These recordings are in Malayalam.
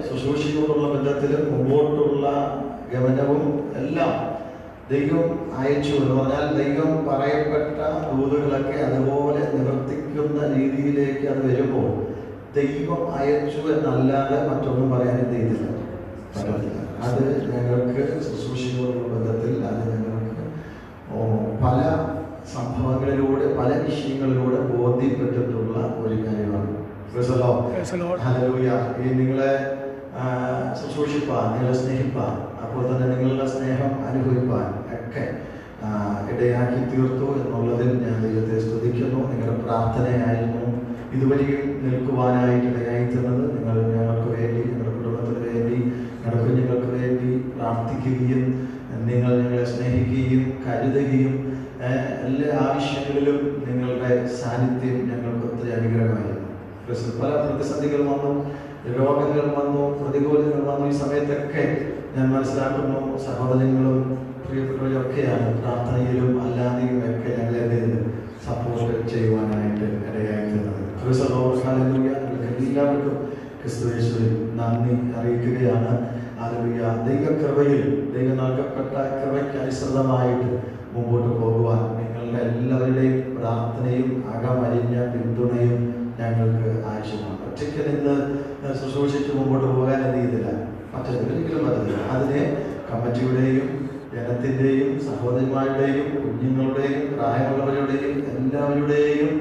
ശുശ്രൂഷയോടുള്ള ബന്ധത്തിലും മുമ്പോട്ടുള്ള ഗമനവും എല്ലാം ദൈവം അയച്ചു എന്ന് പറഞ്ഞാൽ ദൈവം പറയപ്പെട്ട ദൂതുകളൊക്കെ അതുപോലെ നിവർത്തിക്കുന്ന രീതിയിലേക്ക് അത് വരുമ്പോൾ ദൈവം അയച്ചു എന്നല്ലാതെ മറ്റൊന്നും പറയാൻ എന്ത് ചെയ്തില്ല, അത് ഞങ്ങൾക്ക് ശുശ്രൂഷയോടുള്ള ബന്ധത്തിൽ അത് ഞങ്ങൾക്ക് പല സംഭവങ്ങളിലൂടെ പല വിഷയങ്ങളിലൂടെ ബോധ്യപ്പെട്ടിട്ടുള്ള ഒരു കാര്യമാണ്. ഈ നിങ്ങളെ ശുശ്രൂഷിപ്പാൻ, നിങ്ങളെ സ്നേഹിപ്പാൻ, അപ്പോൾ തന്നെ നിങ്ങളുടെ സ്നേഹം അനുഭവിപ്പാൻ ഒക്കെ ഇടയാക്കി തീർത്തു എന്നുള്ളതിൽ ഞാൻ ദൈവത്തെ സ്തുതിക്കുന്നു. നിങ്ങളുടെ പ്രാർത്ഥനയായിരുന്നു ഇതുവരെയും നിൽക്കുവാനായിട്ട് ഇടയായി തീർന്നത്. നിങ്ങൾ ഞങ്ങൾക്ക് വേണ്ടി, ഞങ്ങളുടെ കുടുംബത്തിന് വേണ്ടി, ഞങ്ങളുടെ കുഞ്ഞുങ്ങൾക്ക് വേണ്ടി പ്രാർത്ഥിക്കുകയും നിങ്ങൾ ഞങ്ങളെ സ്നേഹിക്കുകയും കരുതുകയും എല്ലാ ആവശ്യങ്ങളിലും നിങ്ങളുടെ സാന്നിധ്യം ഞങ്ങൾക്ക് ഒത്തിരി അനുഗ്രഹമായിരുന്നു. പല പ്രതിസന്ധികൾ വന്നു, രോഗങ്ങൾ വന്നു, പ്രതികൂലങ്ങൾ വന്നു. ഈ സമയത്തൊക്കെ ഞാൻ മനസ്സിലാക്കുന്നു സഹോദരങ്ങളും പ്രിയപ്പെട്ടവരൊക്കെയാണ് പ്രാർത്ഥനയിലും അല്ലാതെയും ഒക്കെ ഞങ്ങളെ സപ്പോർട്ട് ചെയ്യുവാനായിട്ട് ഇടയായിട്ടുള്ളത്. എല്ലാവർക്കും ക്രിസ്തുയേശുവിൽ നന്ദി അറിയിക്കുകയാണ്. ഹല്ലേലൂയ. ദൈവകൃപയിൽ ദൈവം നൽകപ്പെട്ട കൃപയ്ക്ക് അനുസൃതമായിട്ട് മുമ്പോട്ട് പോകുവാൻ നിങ്ങളുടെ എല്ലാവരുടെയും പ്രാർത്ഥനയും അകമരിഞ്ഞ പിന്തുണയും ഞങ്ങൾക്ക് ആവശ്യമാണ്. ഒറ്റയ്ക്ക് നിന്ന് ശുശ്രൂഷിച്ച് മുമ്പോട്ട് പോകാൻ എന്ത് ചെയ്തില്ല, ഒരിക്കലും പറ്റത്തില്ല. അതിനെ കമ്മിറ്റിയുടെയും ജനത്തിൻ്റെയും സഹോദരിമാരുടെയും കുഞ്ഞുങ്ങളുടെയും പ്രായമുള്ളവരുടെയും എല്ലാവരുടെയും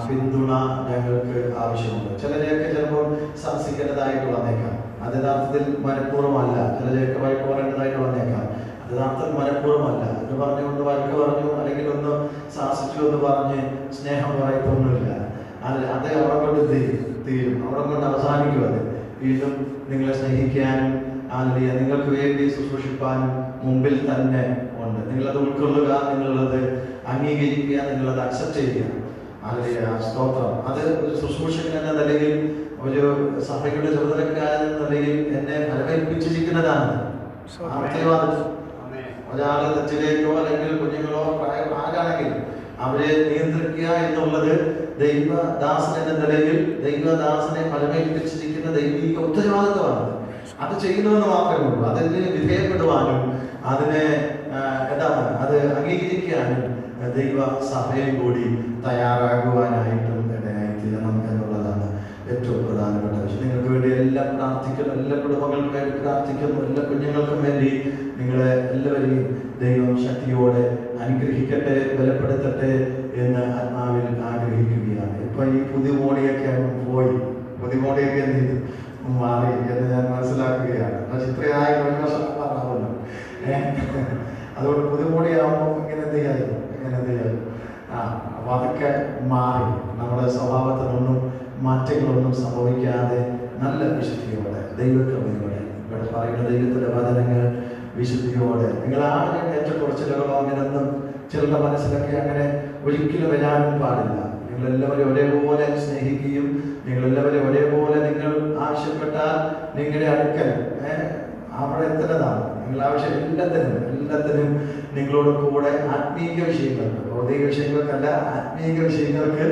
പിന്തുണ ഞങ്ങൾക്ക് ആവശ്യമുണ്ട്. ചിലരെയൊക്കെ ചിലപ്പോൾ സാഹസികരതായിട്ട് വന്നേക്കാം, അത് യഥാർത്ഥത്തിൽ മനഃപൂർവ്വമല്ല. ചിലരെയൊക്കെ വഴക്ക് പറയേണ്ടതായിട്ട് വന്നേക്കാം, അത് യഥാർത്ഥത്തിൽ മനഃപൂർവ്വമല്ല. എന്ന് പറഞ്ഞുകൊണ്ട് വഴക്ക് പറഞ്ഞു അല്ലെങ്കിൽ ഒന്ന് സാഹസിച്ചു എന്ന് പറഞ്ഞ് സ്നേഹം പറയത്തൊന്നുമില്ല. അത് അവിടെ കൊണ്ട് തീരും, അവിടെ കൊണ്ട് അവസാനിക്കും. അത് വീണ്ടും നിങ്ങളെ സ്നേഹിക്കാനും അല്ലെങ്കിൽ നിങ്ങൾക്ക് വേണ്ടി ശുശ്രൂഷിപ്പാനും മുമ്പിൽ തന്നെ ഉണ്ട്. നിങ്ങളത് ഉൾക്കൊള്ളുക, നിങ്ങളത് അംഗീകരിക്കുക, നിങ്ങളത് അക്സെപ്റ്റ് ചെയ്യുക. അല്ലെങ്കിൽ സ്തോത്രം. അത് ഒരു ശുശ്രൂഷകൻ എന്ന നിലയിൽ, ഒരു സഭയുടെ ചുമതലക്കാരൻ എന്ന നിലയിൽ എന്നെ ഫലമേൽപ്പിച്ചിരിക്കുന്നതാണ്. ഒരാള് തെറ്റിലേക്കോ അല്ലെങ്കിൽ കുഞ്ഞുങ്ങളോ ആരാണെങ്കിലും അവരെ നിയന്ത്രിക്കുക എന്നുള്ളത് ദൈവദാസൻ എന്ന നിലയിൽ ദൈവദാസനെ ഫലമേൽപ്പിച്ചിരിക്കുന്ന ദൈവിക ഉത്തരവാദിത്വമാണ്. അത് ചെയ്യുന്നതെന്ന് മാത്രമേ ഉള്ളൂ. അതിന് വിധേയപ്പെടുവാനും അതിനെ അത് അംഗീകരിക്കാനും ദൈവ സഭയിൽ കൂടി തയ്യാറാകുവാനായിട്ടും ഇടയായിത്തീരണം എന്നുള്ളതാണ് ഏറ്റവും പ്രധാനപ്പെട്ട വിഷയം. നിങ്ങൾക്ക് വേണ്ടി എല്ലാം പ്രാർത്ഥിക്കുന്നു, എല്ലാ കുടുംബങ്ങൾക്കും വേണ്ടി പ്രാർത്ഥിക്കുന്നു, എല്ലാ കുഞ്ഞുങ്ങൾക്കും വേണ്ടി നിങ്ങളെ എല്ലാവരെയും ദൈവം ശക്തിയോടെ അനുഗ്രഹിക്കട്ടെ, ബലപ്പെടുത്തട്ടെ എന്ന് ആത്മാവിൽ ആഗ്രഹിക്കുകയാണ്. ഇപ്പൊ ഈ പുതിയ മോടിയൊക്കെ പോയി, പുതിയ മോടിയൊക്കെ എന്ത് ചെയ്തു മാറി എന്ന് ഞാൻ മനസ്സിലാക്കുകയാണ്. ഇത്രയായ ഒരു വർഷം പറഞ്ഞാവുന്നു. അതുകൊണ്ട് പുതിയ മോടിയാവുമ്പോൾ ഇങ്ങനെ എന്ത് ചെയ്യായിരുന്നു. അപ്പൊ അതൊക്കെ മാറി നമ്മുടെ സ്വഭാവത്തിനൊന്നും മാറ്റങ്ങളൊന്നും സംഭവിക്കാതെ നല്ല വിശുദ്ധിയോടെ ദൈവകൃപയോടെ ഇവിടെ പറയുന്ന ദൈവത്തിന്റെ വചനങ്ങൾ വിശുദ്ധിയോടെ നിങ്ങൾ ആരും ഏറ്റക്കുറച്ചിലുകളോ അങ്ങനെയൊന്നും ചിലരുടെ മനസ്സിലൊക്കെ അങ്ങനെ ഒരിക്കലും വരാനും പാടില്ല. നിങ്ങളെല്ലാവരും ഒരേപോലെ സ്നേഹിക്കുകയും നിങ്ങളെല്ലാവരും ഒരേപോലെ നിങ്ങൾ ആവശ്യപ്പെട്ടാൽ നിങ്ങളുടെ അടുക്കൽ അവിടെ എത്തുന്നതാണ്. നിങ്ങൾ ആവശ്യം എല്ലാത്തിനും നിങ്ങളോട് കൂടെ ആത്മീയ വിഷയങ്ങൾക്ക്, ഭൗതിക വിഷയങ്ങൾക്കല്ല, ആത്മീയ വിഷയങ്ങൾക്ക്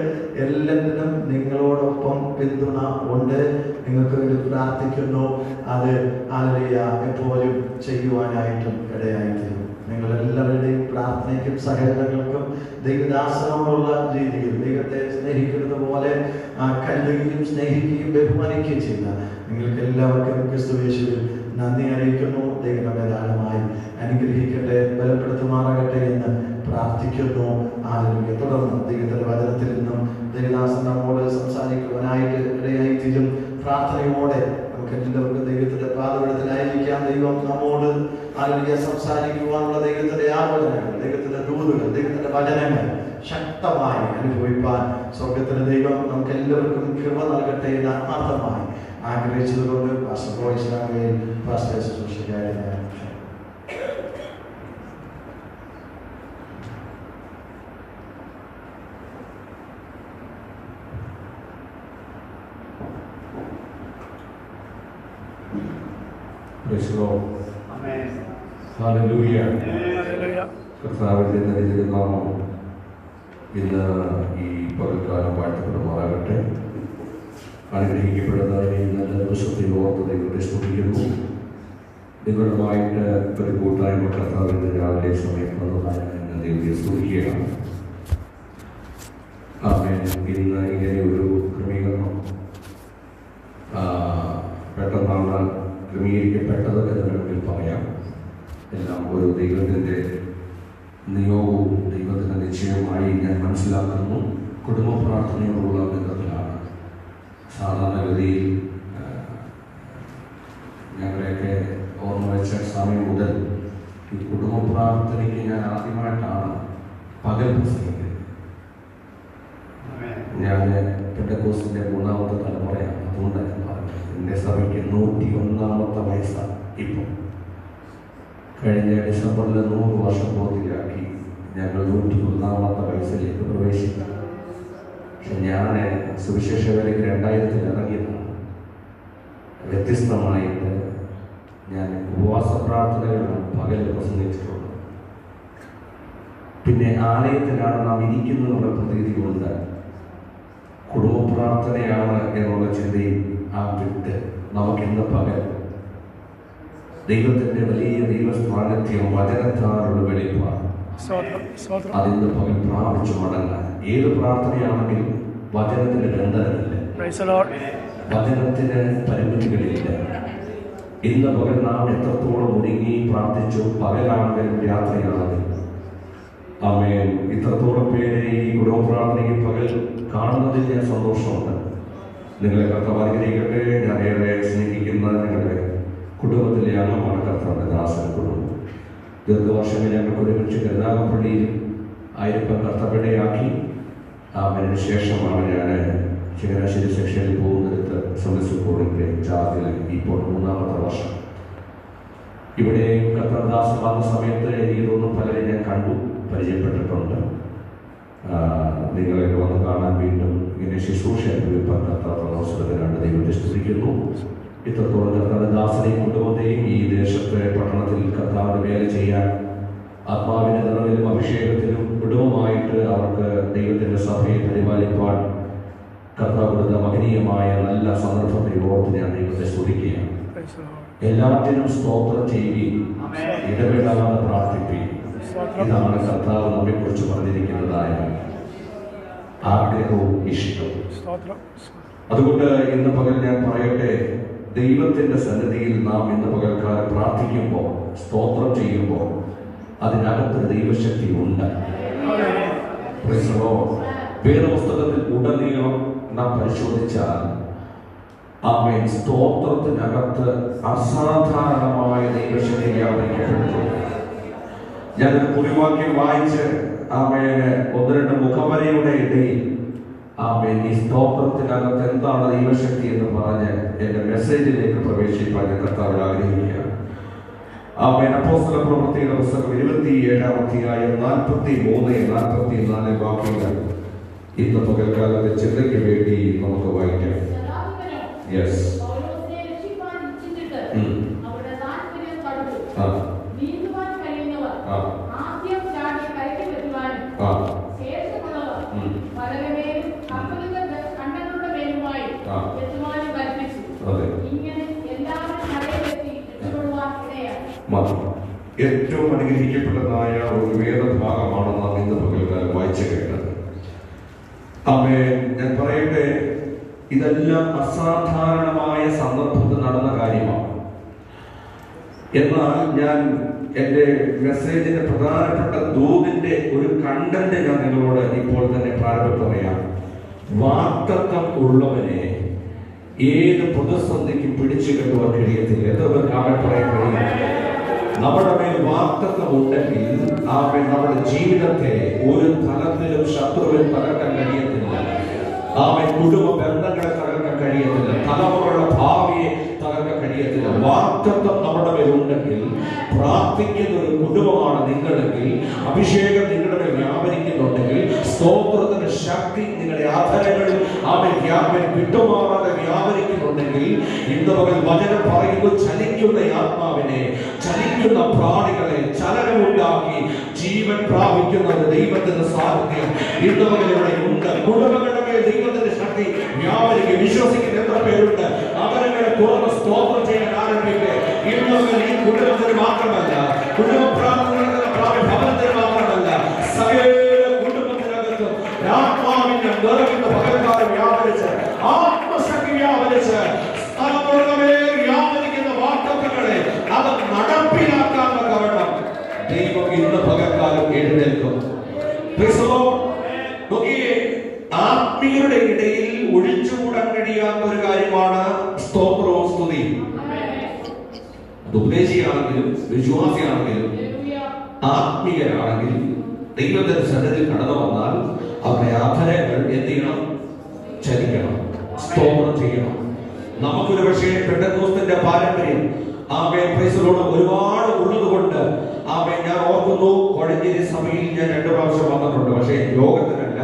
എല്ലാത്തിനും നിങ്ങളോടൊപ്പം പിന്തുണ ഉണ്ട്. നിങ്ങൾക്ക് വേണ്ടി പ്രാർത്ഥിക്കുന്നു. അത് ഹല്ലേലൂയ എപ്പോഴും ചെയ്യുവാനായിട്ടും ഇടയായിത്തീരും. നിങ്ങളെല്ലാവരുടെയും പ്രാർത്ഥനയ്ക്കും സഹകരണങ്ങൾക്കും ദൈവദാസനോടുള്ള രീതിയിൽ ദൈവത്തെ സ്നേഹിക്കുന്നത് പോലെ കരുതുകയും സ്നേഹിക്കുകയും ബഹുമാനിക്കുകയും ചെയ്യുന്ന നിങ്ങൾക്ക് എല്ലാവർക്കും ക്രിസ്തുയേശുവിൽ നന്ദി അറിയിക്കുന്നു. ദൈവം ധാരാളമായി അനുഗ്രഹിക്കട്ടെ, ബലപ്പെടുത്തുമാറാകട്ടെ എന്ന് പ്രാർത്ഥിക്കുന്നു. ഹല്ലേലൂയ. തുടർന്ന് ദൈവത്തിന്റെ വചനത്തിൽ നിന്നും ദൈവദാസൻ നമ്മോട് സംസാരിക്കുവാനായിട്ട് ഇടയായിത്തീരും. പ്രാർത്ഥനയോടെ നമുക്ക് എല്ലാവർക്കും ദൈവത്തിന്റെ പാദപീഠത്തിലായിരിക്കാം. ദൈവം നമ്മോട് ഹല്ലേലൂയ സംസാരിക്കുവാനുള്ള ദൈവത്തിന്റെ ആലോചനകൾ, ദൈവത്തിന്റെ ദൂതുകൾ, ദൈവത്തിന്റെ വചനങ്ങൾ ശക്തമായി അനുഭവിപ്പാൻ സ്വർഗത്തിലെ ദൈവം നമുക്ക് എല്ലാവർക്കും കൃപ നൽകട്ടെ എന്ന് ആത്മാർത്ഥമായി ആഗ്രഹിച്ചതുകൊണ്ട് ശുശ്രൂഷകാരനായ കർത്താവിന്റെ നാമം ഇന്ന് ഈ പകൽക്കാലം വാഴ്ത്തപ്പെടുമാറാകട്ടെ. അനുഗ്രഹിക്കപ്പെടുന്നതിനെ നല്ല ദിവസത്തെ ഓർത്ത് ദൈവത്തെ സ്തുതിക്കുന്നു. നിങ്ങളുമായിട്ട് ഒരു കൂട്ടായ്മ കർത്താവിൻ്റെ രാവിലെ സമയം വന്നതായ ദൈവത്തെ സ്തുതിക്കുകയാണ്. ഇന്ന് ഇങ്ങനെ ഒരു ക്രമീകരണം പെട്ടെന്നാണ് ക്രമീകരിക്കപ്പെട്ടത് എന്ന് വേണമെങ്കിൽ പറയാം. എല്ലാം ഒരു ദൈവത്തിൻ്റെ നിയോഗവും ദൈവത്തിൻ്റെ നിശ്ചയവുമായി ഞാൻ മനസ്സിലാക്കുന്നു. കുടുംബ പ്രാർത്ഥനയോടുള്ള ബന്ധത്തിലാണ്. സാധാരണഗതിയിൽ ഞങ്ങളെയൊക്കെ ഓർമ്മ വെച്ച സമയം മുതൽ ഈ കുടുംബ പ്രാർത്ഥനയ്ക്ക് ഞാൻ ആദ്യമായിട്ടാണ് പകൽ പ്രസംഗിക്കുന്നത്. ഞാൻ പെന്തക്കോസ്തിന്റെ 3ാമത്തെ തലമുറയാണ്. അതുകൊണ്ട് എൻ്റെ സഭയ്ക്ക് 101ാമത്തെ വയസ്സാണ്. ഇപ്പോൾ കഴിഞ്ഞ ഡിസംബറിൽ 100 വർഷം പൂർത്തിയാക്കി ഞങ്ങൾ 101ാമത്തെ വയസ്സിലേക്ക് പ്രവേശിക്കും. പക്ഷെ ഞാൻ സുവിശേഷ വേലയ്ക്ക് 2000 ഇറങ്ങിയതാണ്. വ്യത്യസ്തമായിട്ട് ഞാൻ ഉപവാസ പ്രാർത്ഥനകളാണ് പകൽ പ്രസംഗിച്ചിട്ടുള്ളത്. പിന്നെ ആലയത്തിലാണ് നാം ഇരിക്കുന്നതെന്നുള്ള പ്രതീതി കൊണ്ട് കുടുംബ പ്രാർത്ഥനയാണ് എന്നുള്ള ചിന്തയും ആ വിട്ട് നമുക്കിന്ന് പകൽ ദൈവത്തിൻ്റെ വലിയ ദൈവസാന്നിധ്യം വചനത്താലുള്ള വെളിപ്പാട് അതിന്ന് പകൽ പ്രാപിച്ചു മടങ്ങാൻ. ഏത് പ്രാർത്ഥനയാണെങ്കിലും വചനത്തിന് ബന്ധനമില്ല, വചനത്തിന് പരിമിതികളില്ല. ഇന്ന് പകൽ നാം എത്രത്തോളം ഒരുങ്ങി പ്രാർത്ഥിച്ചു, പകലാണെങ്കിലും രാത്രിയാണെങ്കിലും. ആമേൻ. ഇത്രത്തോളം പേരെ ഈ കുടുംബ പ്രാർത്ഥനയ്ക്ക് പകൽ കാണുന്നതിൽ ഞാൻ സന്തോഷമുണ്ട്. നിങ്ങളെ കർത്താവ് അനുഗ്രഹിക്കട്ടെ. ഞാൻ ഏറെ സ്നേഹിക്കുന്ന ഞങ്ങളുടെ കുടുംബത്തിലെ അംഗമാണ് കർത്താവിൻ്റെ ദാസൻ കുടുംബം. ദീർഘവർഷങ്ങൾ ഞങ്ങൾക്ക് ഒരുമിച്ച് കരുനാഗപ്പള്ളിയിൽ ആയിരിപ്പം കർത്തപ്പടയാക്കി. അതിന് ശേഷമാണ് ഞാൻ ചങ്ങനാശ്ശേരി സെക്ഷനിൽ പോകുന്നിടത്ത് സർവീസ് കോഡിൻ്റെ ചാർജിൽ ഇപ്പോൾ 3ാമത്തെ വർഷം. ഇവിടെ കർത്താദാസൻ വന്ന സമയത്ത് എനിക്കൊന്നും പലരും ഞാൻ കണ്ടു, പരിചയപ്പെട്ടിട്ടുണ്ട്. നിങ്ങളെ വന്ന് കാണാൻ വീണ്ടും ഇങ്ങനെ ശുശ്രൂഷ അനുഭവിപ്പാൻ കർത്താവ് അവസരത്തിനാണ് ദൈവത്തെ സ്തുതിക്കുന്നു. ഇത്രത്തോളം കർത്താദാസനെയും കുടുംബത്തെയും ഈ ദേശത്തെ പട്ടണത്തിൽ കർത്താവിന് വേല ചെയ്യാൻ ആത്മാവിന്റെ നിറവിലും അഭിഷേകത്തിലും കുടുംബമായിട്ട് അവർക്ക് ദൈവത്തിന്റെ സഭയെ പരിപാലിപ്പാൻ കർത്താവ് കൊടുത്ത മഹനീയമായ നല്ല സന്ദർഭത്തെ ഓർത്ത് ഞാൻ ദൈവത്തെ സ്തുതിക്കുകയാണ്. എല്ലാറ്റിനും സ്തോത്രം ചെയ്യുകയും ഇടപെടാതെ പ്രാർത്ഥിക്കുകയും. ഇതാണ് കർത്താവ് നമ്മെക്കുറിച്ച് പറഞ്ഞിരിക്കുന്നതായ ആഗ്രഹവും ഇഷ്ടവും. അതുകൊണ്ട് ഇന്ന് പകൽ ഞാൻ പറയട്ടെ, ദൈവത്തിന്റെ സന്നിധിയിൽ നാം ഇന്ന് പകൽക്കാലം പ്രാർത്ഥിക്കുമ്പോൾ, സ്തോത്രം ചെയ്യുമ്പോൾ അതിനകത്തൊരു ദൈവശക്തി ഉണ്ട്. വേദപുസ്തകത്തിൽ ഉടനീളം നാം പരിശോധിച്ചാൽ ആമേൻ സ്തോത്രത്തിനകത്ത് അസാധാരണമായ ദൈവശക്തി വ്യാപരിക്കപ്പെട്ടു. ഞാനൊരു കുറിവാക്യം വായിച്ച് ആമേന് 1-2 മുഖവരയുടെ ഇടയിൽ ആമേൻ ഈ സ്തോത്രത്തിനകത്ത് എന്താണ് ദൈവശക്തി എന്ന് പറഞ്ഞ് എന്റെ മെസ്സേജിലേക്ക് പ്രവേശിപ്പാൻ കർത്താവ് ആഗ്രഹിക്കുകയാണ്. ആമേൻ. അപ്പോസ്തല പ്രവൃത്തിയുടെ പുസ്തകം 27-ാം അധ്യായം 43-44 വാക്യങ്ങൾ ഇന്ന് പകൽക്കാലത്തെ ചിന്തയ്ക്ക് വേണ്ടി നമുക്ക് വായിക്കാം. യെസ്. ഏറ്റവും അനുഗ്രഹിക്കപ്പെട്ടതായ ഒരു വേദഭാഗമാണ് നാം ഇന്ന് പകൽക്കാലം വായിച്ചു കേട്ടത്. ആമേൻ. ഞാൻ പറയട്ടെ, ഇതെല്ലാം അസാധാരണമായ സന്ദർഭത്തിൽ നടന്ന കാര്യമാണ്. എന്നാൽ ഞാൻ എൻ്റെ മെസ്സേജിന്റെ പ്രധാനപ്പെട്ട ദൂതിന്റെ ഒരു കണ്ടന്റ് ഞാൻ നിങ്ങളോട് ഇപ്പോൾ തന്നെ പ്രാരംഭം പറയാം. വാഗ്ദത്തം ഉള്ളവനെ ഏത് പ്രതിസന്ധിക്കും പിടിച്ചു കെട്ടുവാൻ കഴിയത്തില്ല. എത്ര കാലം പറയാൻ കഴിയും? നമ്മുടെ മേൽ വാഗ്ദത്തം ഉണ്ടെങ്കിൽ നമ്മുടെ ജീവിതത്തെ ഒരു തലത്തിലും ശത്രുവിന് തകർക്കാൻ കഴിയത്തില്ല. കുടുംബ ബന്ധങ്ങളെ തകർക്കാൻ കഴിയത്തില്ല. തലമുറയുടെ ഭാവിയെ തകർക്കാൻ കഴിയത്തില്ല. വാഗ്ദത്തം നമ്മുടെ മേൽ ഉണ്ടെങ്കിൽ, പ്രാർത്ഥിക്കുന്ന ഒരു കുടുംബമാണ് നിങ്ങളെങ്കിൽ, അഭിഷേകം നിങ്ങളുടെ മേൽ വ്യാപരിക്കുന്നുണ്ടെങ്കിൽ, സ്തോത്രത്തിന്റെ ശക്തി നിങ്ങളുടെ ആധാരങ്ങളിൽ വിട്ടുമാറാതെ വ്യാപരിക്കുന്നുണ്ടെങ്കിൽ, ഇന്ന് പകൽ വചനം പറയുന്നു, ചലിക്കുന്ന ആത്മാവിനെ, ചലിക്കുന്ന പ്രാണികളെ ചലനമുണ്ടാക്കി ജീവൻ പ്രാപിക്കുന്ന ദൈവത്തിന്റെ സാന്നിധ്യം ഇന്ന് പകൽ ഇവിടെ ഉണ്ട്. കുടുംബങ്ങളുടെ മേൽ ദൈവത്തിന്റെ ശക്തി വ്യാപരിക്കും. വിശ്വസിക്കുന്ന എത്ര പേരുണ്ട്? അവരങ്ങനെ തുറന്ന് സ്തോത്രം ചെയ്യാൻ ആരംഭിക്കുക. ഇന്ന് ഈ കുടുംബത്തിന് മാത്രമല്ല, കുടുംബ ഭവനത്തിന് മാത്രമല്ല, സകല കുടുംബത്തിനകത്തും ആത്മാവിന്റെ നിറവിന്റെ പകൽക്കാലം വ്യാപരിച്ച്, ആത്മശക്തി വ്യാപരിച്ച്, വ്യാപരിക്കുന്ന വാഗ്ദത്തങ്ങളെ അത് നടപ്പിലാക്കാൻ തക്കവണ്ണം ദൈവം ഇന്ന് പകൽക്കാലം എഴുന്നേൽക്കും. ആത്മീയരുടെ ഇടയിൽ ഒഴിച്ചുകൂടാൻ കഴിയാത്ത ഒരു കാര്യമാണ് സ്തോത്രവും സ്തുതിയും. അത് ഉപദേശിയാണെങ്കിലും വിശ്വാസിയാണെങ്കിലും ആത്മീയരാണെങ്കിലും ദൈവത്തിന്റെ സന്നിധിയിൽ കടന്നു വന്നാൽ അവരുടെ ആധരങ്ങൾ എന്ത് ചെയ്യണം? ചലിക്കണം, സ്തോത്രം ചെയ്യണം. നമുക്കൊരു പക്ഷേ പെന്തക്കോസ്തിന്റെ പാരമ്പര്യം ഒരുപാട് ഉള്ളതുകൊണ്ട് ഞാൻ ഓർക്കുന്നു, കോഴഞ്ചേരി സഭയിൽ ഞാൻ 2 പ്രാവശ്യം വന്നിട്ടുണ്ട്. പക്ഷേ യോഗത്തിനല്ല,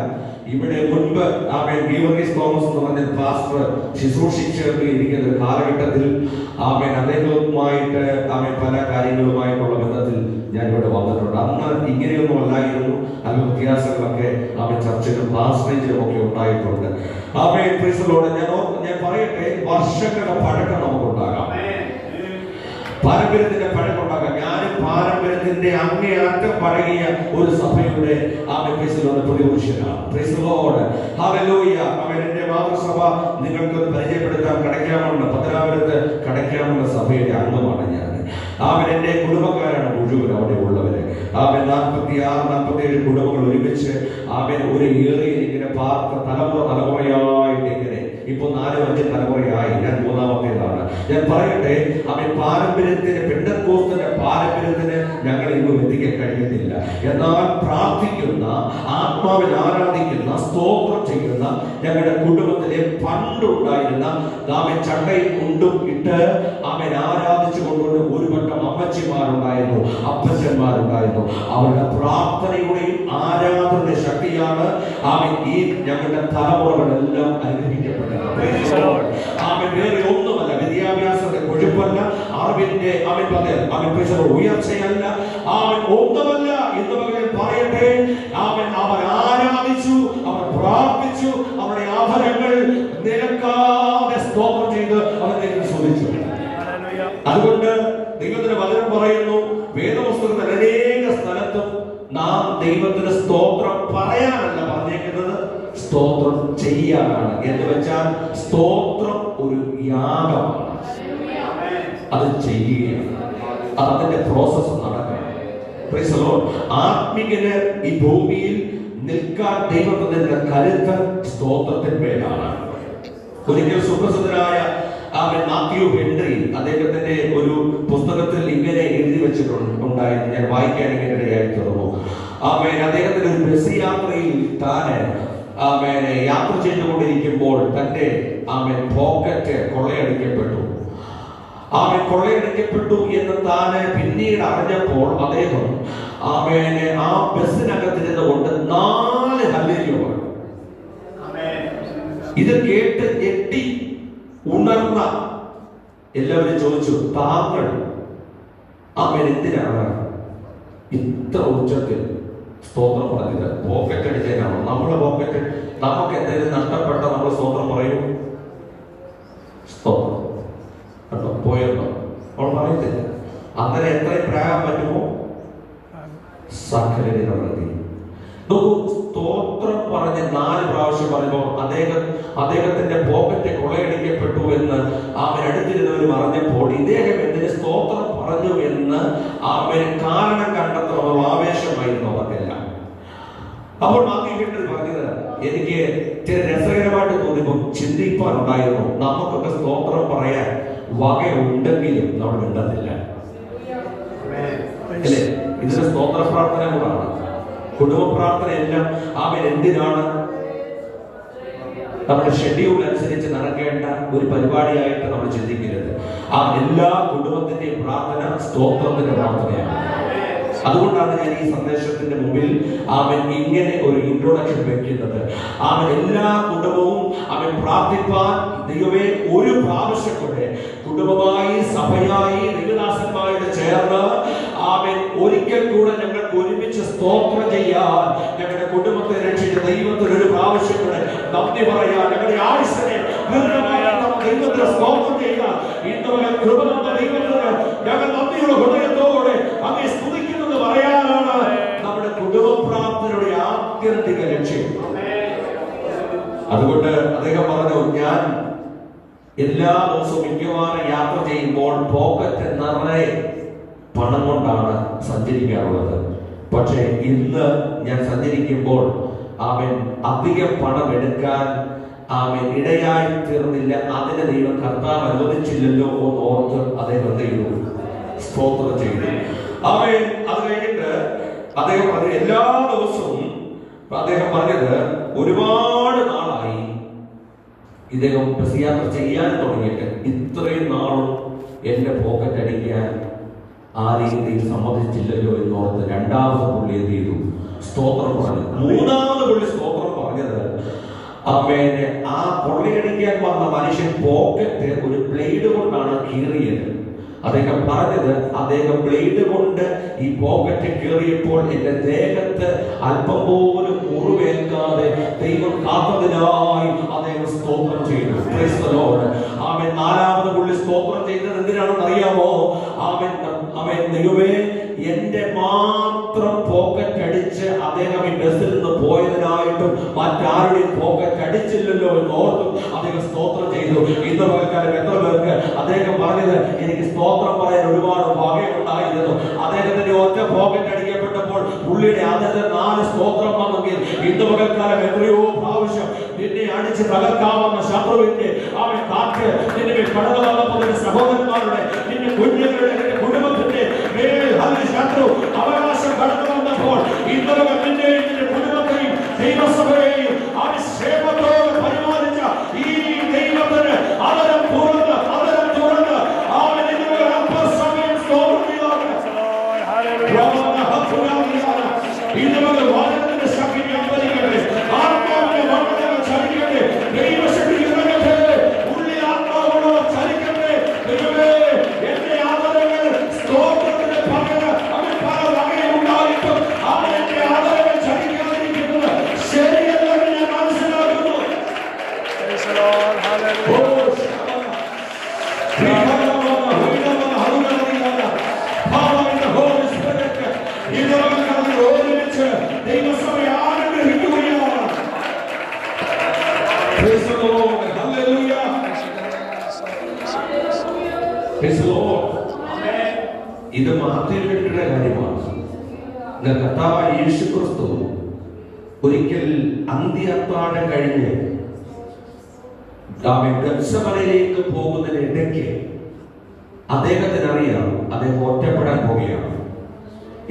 ഇവിടെ മുൻപ് ഗീവർഗീസ് തോമസ് എന്ന് പറഞ്ഞ പാസ്റ്റർ ശുശ്രൂഷിച്ചിരിക്കുന്ന ഒരു കാലഘട്ടത്തിൽ അദ്ദേഹവുമായിട്ട് പല കാര്യങ്ങളുമായിട്ടുള്ള ബന്ധത്തിൽ ഞാൻ ഇവിടെ വന്നിട്ടുണ്ട്. അന്ന് ഇങ്ങനെയൊന്നും അല്ലായിരുന്നു. നല്ല വ്യത്യാസങ്ങളൊക്കെ ചർച്ചിലും പാസ്റ്റേജിലും ഒക്കെ ഉണ്ടായിട്ടുണ്ട്. ഞാൻ പറയട്ടെ, വർഷങ്ങളുടെ പഴക്കം നമുക്കുണ്ടാകാം, പാരമ്പര്യത്തിന്റെ പഴക്കമുണ്ടാകാം. ഞാനും പാരമ്പര്യത്തിന്റെ അങ്ങേയറ്റം പഴകിയ ഒരു സഭയുടെ പ്രതിപുരുഷനാണ്. എന്റെ മാതൃസഭ നിങ്ങൾക്ക് പരിചയപ്പെടുത്താൻ കടയ്ക്കാമുള്ള പത്തനാപുരത്ത് കടയ്ക്കാമുള്ള സഭയുടെ അംഗമാണ് ഞാൻ. എന്റെ കുടുംബക്കാരാണ് മുഴുവൻ അവിടെ ഉള്ളവര്. 46-47 കുടുംബങ്ങൾ ഒരുമിച്ച് ഒരു ഏറിയ ഇങ്ങനെ പാർത്ത തലമുറയായിട്ട് ഇങ്ങനെ ഇപ്പൊ 4-5 തലമുറയായി. ഞാൻ 3ാമത്തേതാണ്. ഞാൻ പറയട്ടെ, പാരമ്പര്യത്തിന്, പെന്തക്കോസ്തിന്റെ പാരമ്പര്യത്തിന് ഞങ്ങൾ ഇന്നും എത്തിക്കാൻ കഴിയുന്നില്ല. എന്നാൽ പ്രാർത്ഥിക്കുന്ന, ആത്മാവിൽ ആരാധിക്കുന്ന, സ്തോത്രം ചെയ്യുന്ന ഞങ്ങളുടെ കുടുംബത്തിലെ പണ്ടുണ്ടായിരുന്ന ചട്ടയും മുണ്ടും ഇട്ട് ആരാധിച്ചു കൊണ്ടുകൊണ്ട് ഒരു വട്ടം അമ്മച്ചിമാരുണ്ടായിരുന്നു, അപ്പച്ചന്മാരുണ്ടായിരുന്നു. അവരുടെ പ്രാർത്ഥനയുടെയും ആരാധനയുടെ ശക്തിയാണ് ഈ ഞങ്ങളുടെ തലമുറകളെല്ലാം അനുഗ്രഹിക്കപ്പെട്ടത്. വേറെ ഒന്നുമല്ല, വിദ്യാഭ്യാസത്തെ കൊഴുപ്പല്ല, അറിവിന്റെ ഉയർച്ചയല്ല, ഒന്നുമല്ല. ഇന്ന് പകരം പറയട്ടെ, അവർ ആരാധിച്ചു, അവർ പ്രാർത്ഥിച്ചു, അവരുടെ ആഭരണങ്ങൾ നിലക്കാതെ സ്തോത്രം ചെയ്ത് അവരിലേക്ക് ചോദിച്ചു. അതുകൊണ്ട് ദൈവത്തിന്റെ വചനം പറയുന്നു, വേദപുസ്തകത്തിൽ അനേക സ്ഥലത്തും നാം ദൈവത്തിന് സ്തോത്രം പറയാനല്ല പറഞ്ഞേക്കുന്നത്, സ്തോത്രം ചെയ്യാനാണ്. എന്ന് വെച്ചാൽ സ്തോത്രം ഒരു യാഗമാണ്, അത് ചെയ്യുകയാണ്, അതിന്റെ പ്രോസസ് നടക്കണം. ആത്മികന് ഈ ഭൂമിയിൽ നിൽക്കാൻ ദൈവത്തിന്റെ കരുത്ത് സ്തോത്രത്തിന്മേലാണ്. ഒരിക്കൽ സുപ്രസിദ്ധനായ മാത്യു ഹെൻറി അദ്ദേഹത്തിന്റെ ഒരു പുസ്തകത്തിൽ ഇങ്ങനെ എഴുതി വെച്ചിട്ടുണ്ടായിരുന്നു. ഞാൻ വായിക്കാൻ ഇങ്ങനെ ഇടയായി തീർന്നു. അദ്ദേഹത്തിന്റെ ഒരു ബസ് യാത്രയിൽ യാത്ര ചെയ്തുകൊണ്ടിരിക്കുമ്പോൾ തന്റെ പോക്കറ്റ് കൊള്ളയടിക്കപ്പെട്ടു. കൊള്ളയടിക്കപ്പെട്ടു എന്ന് താന് പിന്നീട് അറിഞ്ഞപ്പോൾ അദ്ദേഹം ആ ബസ്സിനകത്തിരുന്ന് കൊണ്ട് 4 ഹല്ലേലൂയ പറഞ്ഞു. ഇത് കേട്ട് ഞെട്ടി ഉണർന്ന എല്ലാവരും ചോദിച്ചു, താങ്കൾ എന്തിനാണ് ഇത്ര ഉച്ചത്തിൽ സ്തോത്രം പറഞ്ഞത്? പോക്കറ്റ് അടിച്ചേക്കാണോ? നമ്മളെ പോക്കറ്റ് നമുക്ക് എന്തെങ്കിലും നഷ്ടപ്പെട്ട നമ്മൾ സ്തോത്രം പറയും? സ്തോത്രം കേട്ടോ പോയെന്നോ അവൾ പറയത്തില്ല. അങ്ങനെ എത്രയും പ്രായം പറ്റുമോ സകലനെ പ്രതി സ്തോത്രം പറഞ്ഞ് 4 പ്രാവശ്യം പറയുമ്പോൾ അദ്ദേഹത്തിന്റെ പോക്കറ്റ് കൊള്ളയടിക്കപ്പെട്ടു എന്ന് അടുത്തിരുന്നവർ പറഞ്ഞപ്പോൾ ഇദ്ദേഹം എന്തിന് സ്തോത്രം പറഞ്ഞു എന്ന് കാരണം കണ്ടെത്തുന്ന ആവേശമായിരുന്നു അവർക്കെല്ലാം. അപ്പോൾ മാത്യു പറഞ്ഞത് എനിക്ക് ചില രസകരമായിട്ട് തോന്നിയപ്പോൾ ചിന്തിപ്പാനുണ്ടായിരുന്നു. നമുക്കൊക്കെ സ്തോത്രം പറയാൻ വകയുണ്ടെങ്കിലും നമ്മൾ മിണ്ടത്തില്ല അല്ലേ? ഇതിന്റെ സ്തോത്ര പ്രാർത്ഥന കൂടാണ്, കുടുംബ പ്രാർത്ഥന എല്ലാം. എന്തിനാണ്? നമ്മുടെ ഷെഡ്യൂൾ അനുസരിച്ച് നടക്കേണ്ട ഒരു പരിപാടിയായിട്ട് നമ്മൾ ചിന്തിക്കരുത്. എല്ലാ കുടുംബത്തിന്റെയും പ്രാർത്ഥന സ്തോത്രത്തിന്റെ പ്രാർത്ഥനയാണ്. അതുകൊണ്ടാണ് ഞാൻ ഈ സന്ദേശത്തിന്റെ മുമ്പിൽ അവൻ ഇങ്ങനെ ഒരു ഇൻട്രൊഡക്ഷൻ വെക്കുന്നത്. അവൻ എല്ലാ കുടുംബവും അവൻ പ്രാർത്ഥിപ്പാൻ ദൈവമേ ഒരു പ്രാവശ്യം കൊണ്ട് കുടുംബമായി സഭയായി ദൈവദാസന്മാരോട് ചേർന്ന് അവൻ ഒരിക്കൽ കൂടെ ഞങ്ങൾക്ക് ഒരുമിച്ച് സ്തോത്രം ചെയ്യാൻ, ഞങ്ങളുടെ കുടുംബത്തെ രക്ഷിച്ച ദൈവത്തിന് ഒരു പ്രാവശ്യം കൂടെ നന്ദി പറയാൻ, ഞങ്ങളുടെ ആയുസ്സിനെ ദൈവത്തിന് സ്തോത്രം ചെയ്യാൻ, ഇന്ന് കൃപ തന്ന ദൈവത്തിന് ഞങ്ങൾ നന്ദിയുള്ള ഹൃദയത്തോടെ അങ്ങേ സ്തുതിക്കുന്നത് പറയാനാണ് നമ്മുടെ കുടുംബ പ്രാർത്ഥനയുടെ ആത്യന്തിക ലക്ഷ്യം. അതുകൊണ്ട് അദ്ദേഹം പറഞ്ഞു, ഞാൻ എല്ലാ ദിവസവും മിക്കവാറും യാത്ര ചെയ്യുമ്പോൾ പോക്കറ്റ് നിറയെ പണം കൊണ്ടാണ് സഞ്ചരിക്കാറുള്ളത്. പക്ഷേ ഇന്ന് ഞാൻ സഞ്ചരിക്കുമ്പോൾ അവൻ അധികം പണം എടുക്കാൻ അവൻ ഇടയായി തീർന്നില്ല. അതിന് ദൈവം കർത്താവ് അനുവദിച്ചില്ലല്ലോ എന്ന് ഓർത്ത് അദ്ദേഹം എന്ത് ചെയ്തു? സ്തോത്രം ചെയ്തു. അവൻ അത് കഴിഞ്ഞിട്ട് അദ്ദേഹം പറഞ്ഞു, എല്ലാ ദിവസവും അദ്ദേഹം പറഞ്ഞത് ഒരുപാട് നാളായി ഇദ്ദേഹം ബസ് യാത്ര ചെയ്യാൻ തുടങ്ങിയിട്ട് ഇത്രയും നാളും എന്റെ പോക്കറ്റ് അടിക്കാൻ ആ രീതിയിൽ സമ്മതിച്ചില്ലല്ലോ എന്നോർത്ത് രണ്ടാമത് പുള്ളി എന്ത് ചെയ്തു? സ്തോത്രം പറഞ്ഞു. മൂന്നാമത് പുള്ളി സ്തോത്രം പറഞ്ഞത് അവന് ആ കൊള്ളയടിക്കാൻ വന്ന മനുഷ്യൻ പോക്കറ്റ് ഒരു ബ്ലേഡ് കൊണ്ടാണ് കീറിയത്. അദ്ദേഹം പറഞ്ഞത്, അദ്ദേഹം ബ്ലേഡ് കൊണ്ട് ഈ പോക്കറ്റ് കീറിയപ്പോൾ എന്റെ ദേഹത്ത് അല്പം പോലും മുറിവേൽക്കാതെ ദൈവം കാത്തതിനായി അദ്ദേഹം സ്തോത്രം ചെയ്തു. Praise the Lord. അവൻ നാലാമത് പുള്ളി സ്തോത്രം ചെയ്തത് എന്തിനാണെന്ന് അറിയാമോ? അവൻ ദൈവമേ എന്റെ മാത്രം പോക്കറ്റ് അടിച്ച് അദ്ദേഹം ഈ ബസ്സിൽ നിന്ന് പോയതിനായിട്ടും മറ്റാരുടെയും പോക്കറ്റ് അടിച്ചില്ലല്ലോ എന്ന് ഓർത്തും അദ്ദേഹം സ്തോത്രം ചെയ്തു. ഇന്ന് പകൽക്കാലം എത്ര പേർക്ക് അദ്ദേഹം പറഞ്ഞത്, എനിക്ക് സ്തോത്രം പറയാൻ ഒരുപാട് ഭാഗ്യമുണ്ടായിരുന്നു. അദ്ദേഹത്തിന്റെ ഒറ്റ പോക്കറ്റ് അടിക്കപ്പെട്ടപ്പോൾ പുള്ളിയുടെ ആദ്യത്തെ 4 സ്തോത്രം വന്നെങ്കിൽ ഇന്ന് പകൽക്കാലം എത്രയോ പ്രാവശ്യം നിന്നെ അടിച്ച് തകർക്കാവുന്ന ശത്രുവിന്റെ അവൻ കാറ്റ് നിന്നെ കടന്നു വന്നപ്പോൾ സഹോദരന്മാരുടെ, നിന്റെ കുഞ്ഞുങ്ങളുടെ, നിന്റെ കുടുംബത്തിന്റെ മേൽ ശത്രു അവകാശം കടന്നു വന്നപ്പോൾ ഇന്നലെ നിന്റെയും നിന്റെ കുടുംബത്തെയും ദൈവസഭയെയും അഭിഷേകത്തോടെ പരിപാലിച്ച ഈ ദൈവത്തിന് അതരം തുറന്ന് അവൻ ഇതുവരെ അല്പസമയം സ്തോത്രം ഇതുവരെ വാദത്തിന്റെ ശക്തി അമ്പരിക്കട്ടെ, ആത്മാവിന്റെ വർണ്ണങ്ങൾ ചലിക്കട്ടെ, ദൈവശക്തി ഇറങ്ങട്ടെ, ഉള്ളിൽ ആത്മാവോട് ചലിക്കട്ടെ. ദൈവമേ എന്റെ ആദരങ്ങൾ സ്തോത്രത്തിന് പകരം അവൻ പല വകയുണ്ടായിട്ടും അവൻ എന്റെ ആദരങ്ങൾ ചലിക്കാതിരിക്കുന്നത് ശരിയല്ലെന്ന് ഞാൻ മനസ്സിലാക്കുന്നു. ദൈവസഭയെ ആഗ്രഹിക്കുകയാണ്. ഇത് മാറ്റിവെക്കേണ്ട കാര്യമാണ്. കർത്താവായ യേശുക്രിസ്തു ഒരിക്കൽ അന്ത്യത്താഴം കഴിഞ്ഞ് ഗത്സമനയിലേക്ക് പോകുന്നതിനിടയ്ക്ക് അദ്ദേഹത്തിനറിയാം അദ്ദേഹം ഒറ്റപ്പെടാൻ പോവുകയാണ്.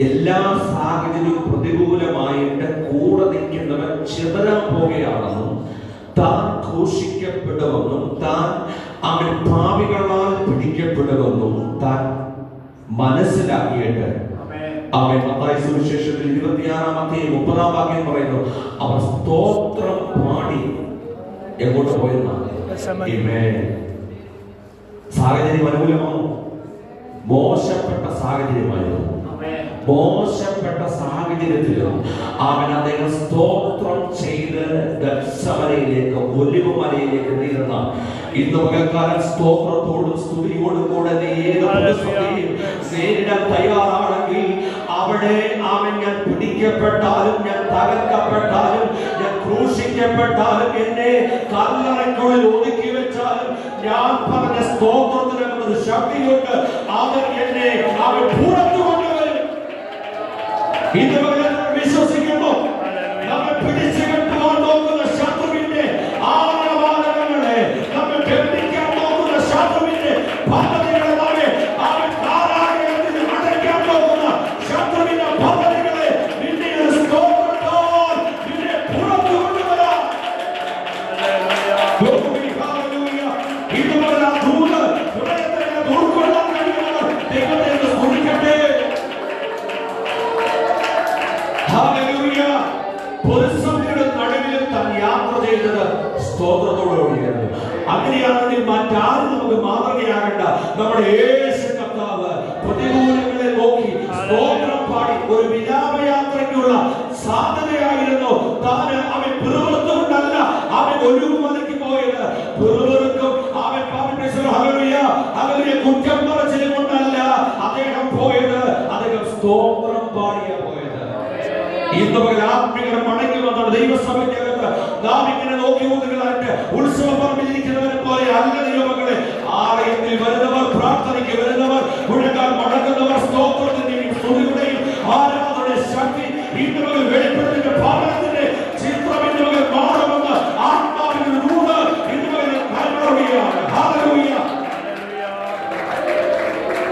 എല്ലാ സാഹചര്യവും പ്രതികൂലമായിട്ട് കൂടെ നിൽക്കുന്നവൻ ചിതറാൻ പോവുകയാണെന്നും താൻ ഘോഷിക്കപ്പെടുമെന്നും താൻ അവൻ പാപികളാൽ പിടിക്കപ്പെടുമെന്നും താൻ മനസ്സിലാക്കിയിട്ട് അവൻ മത്തായി സുവിശേഷത്തിൽ 26-ാം വാക്യം പറയുന്നു, അവർ സ്തോത്രം പാടി എങ്ങോട്ട് പോയെന്നാണ്. സാഹചര്യം അനുകൂലമാണോ? മോശപ്പെട്ട സാഹചര്യമായിരുന്നു. മോശപ്പെട്ട സാഹചര്യത്തിലും അവൻ അദ്ദേഹം സ്തോത്രം ചെയ്ത് ഗത്സമനയിലേക്ക്, ഒലിവ് മലയിലേക്ക് നീങ്ങുന്ന ഇന്ന് പകൽക്കാലം സ്തോത്രത്തോടും സ്തുതിയോടും കൂടെ ഏത് പ്രതിസന്ധിയും നേരിടാൻ തയ്യാറാണെങ്കിൽ അവിടെ അവൻ ഞാൻ പിടിക്കപ്പെട്ടാലും, ഞാൻ തകർക്കപ്പെട്ടാലും, ഞാൻ ക്രൂശിക്കപ്പെട്ടാലും, എന്നെ കല്ലറയ്ക്കുള്ളിൽ ഒതുക്കി വെച്ചാലും ഞാൻ പറഞ്ഞ സ്തോത്രത്തിനൊരു ശക്തിയുണ്ട്. അവൻ എന്നെ അവൻ പുറത്തു കൊണ്ടുവരും. ഇന്ന് വിശ്വസിക്കുന്നു. നമ്മെ പിടിച്ചു കെട്ടുവാൻ നോക്കുന്ന ശത്രുവിന്റെ ആണവാദങ്ങളെ, നമ്മെ ബന്ധിക്കാൻ നോക്കുന്ന ശത്രുവിന്റെ പദ്ധതികളെ, അവൻ കാരാഗ്രഹത്തിൽ അടയ്ക്കാൻ നോക്കുന്ന ശത്രുവിന്റെ പദ്ധതികളെ നിന്നെ സ്തോത്രത്താൽ നിന്നെ പുറത്തു കൊണ്ടുവരാം. ഇതുപോലെ ആ ദൂത് ഹൃദയത്തെ ഉൾക്കൊള്ളാൻ കഴിയുന്നവർ ദൈവത്തെ സ്തുതിക്കട്ടെ. നമ്മുടെ യേശു കർത്താവ് പ്രതികൂലങ്ങളെ നോക്കി സ്തോത്രം പാടി ഒരു വിലാപയാത്രയ്ക്കുള്ള സാധ്യതയായിരുന്നു താൻ. അവൻ പിറുപിറുത്തുകൊണ്ടല്ല അവൻ ഒഴുകുമലയ്ക്ക് പോയത്. പിറുപിറുക്കും അവൻ കുറ്റം പറച്ചിലും കൊണ്ടല്ല അദ്ദേഹം പോയത്. അദ്ദേഹം സ്തോത്രം പാടിയ പോയത്. ഇന്ന് പകൽ ആത്മീയത മടങ്ങി വന്ന ദൈവസഭയ്ക്കകത്ത് നാം ഇങ്ങനെ നോക്കി നോക്കുന്നതായിട്ട് ഉത്സവ പറമ്പിലിരിക്കുന്നവരെ പോലെ അല്ല ദൈവമക്കളെ. ആലയത്തിൽ വരുന്നവർ, പ്രാർത്ഥനയ്ക്ക് വരുന്നവർ, മുഴക്കാൻ മടങ്ങുന്നവർ സ്തോത്രത്തിന്റെയും സ്തുതിയുടെയും ആരാധനയുടെ ശക്തി ഇന്ന് പകൽ വെളിപ്പെടുത്തിന്റെ ഭവനത്തിന്റെ ചിത്രം ഇന്ന് പകൽ മാറുമെന്ന് ആത്മാവിന്റെ ദൂത് ഇന്ന് പകൽ കൈമാറുകയാണ്. ഹല്ലേലൂയ.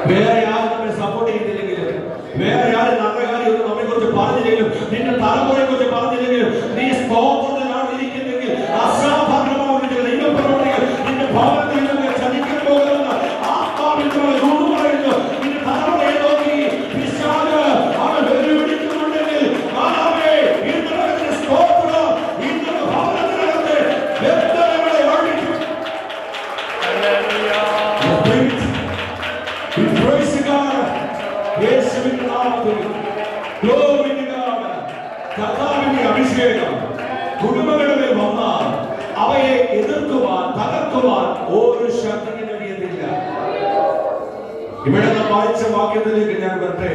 വേറെ ആരും നമ്മെ സപ്പോർട്ട് ചെയ്തില്ലെങ്കിലും, വേറെ ആരും നല്ല കാര്യമൊന്നും നമ്മെ കുറിച്ച് പറഞ്ഞില്ലെങ്കിലും, നിന്റെ തലമുറയെ കുറിച്ച് പറഞ്ഞില്ലെങ്കിലും, നീ സ്തോത്രത്തിലാണ് ഇരിക്കുന്നെങ്കിൽ അസാധാരണമായ ദൈവപ്രവർത്തികൾ നിന്റെ ഭവനത്തിൽ നിന്ന് ചലിക്കാൻ പോകുമെന്ന് ആത്മാവിന്റെ ദൂത് പറയുന്നു. നിന്റെ തലമുറയെ നോക്കി പിശാച് അവൻ വെല്ലുവിളിക്കുന്നുണ്ടെങ്കിൽ ഇന്നത്തെ സ്തോത്രം ഇന്നത്തെ ഭവനത്തിനകത്ത് വ്യക്തതകളെ ഒഴിക്കും. കർത്താവിന്റെ അഭിഷേകം കുടുംബങ്ങളിൽ വന്നാൽ അവയെ എതിർക്കുവാൻ, തകർക്കുവാൻ ഒരു ശക്തിക്ക് കഴിയുന്നില്ല. ഇവിടെ നാം വായിച്ച വാക്യത്തിലേക്ക് ഞാൻ വരട്ടെ.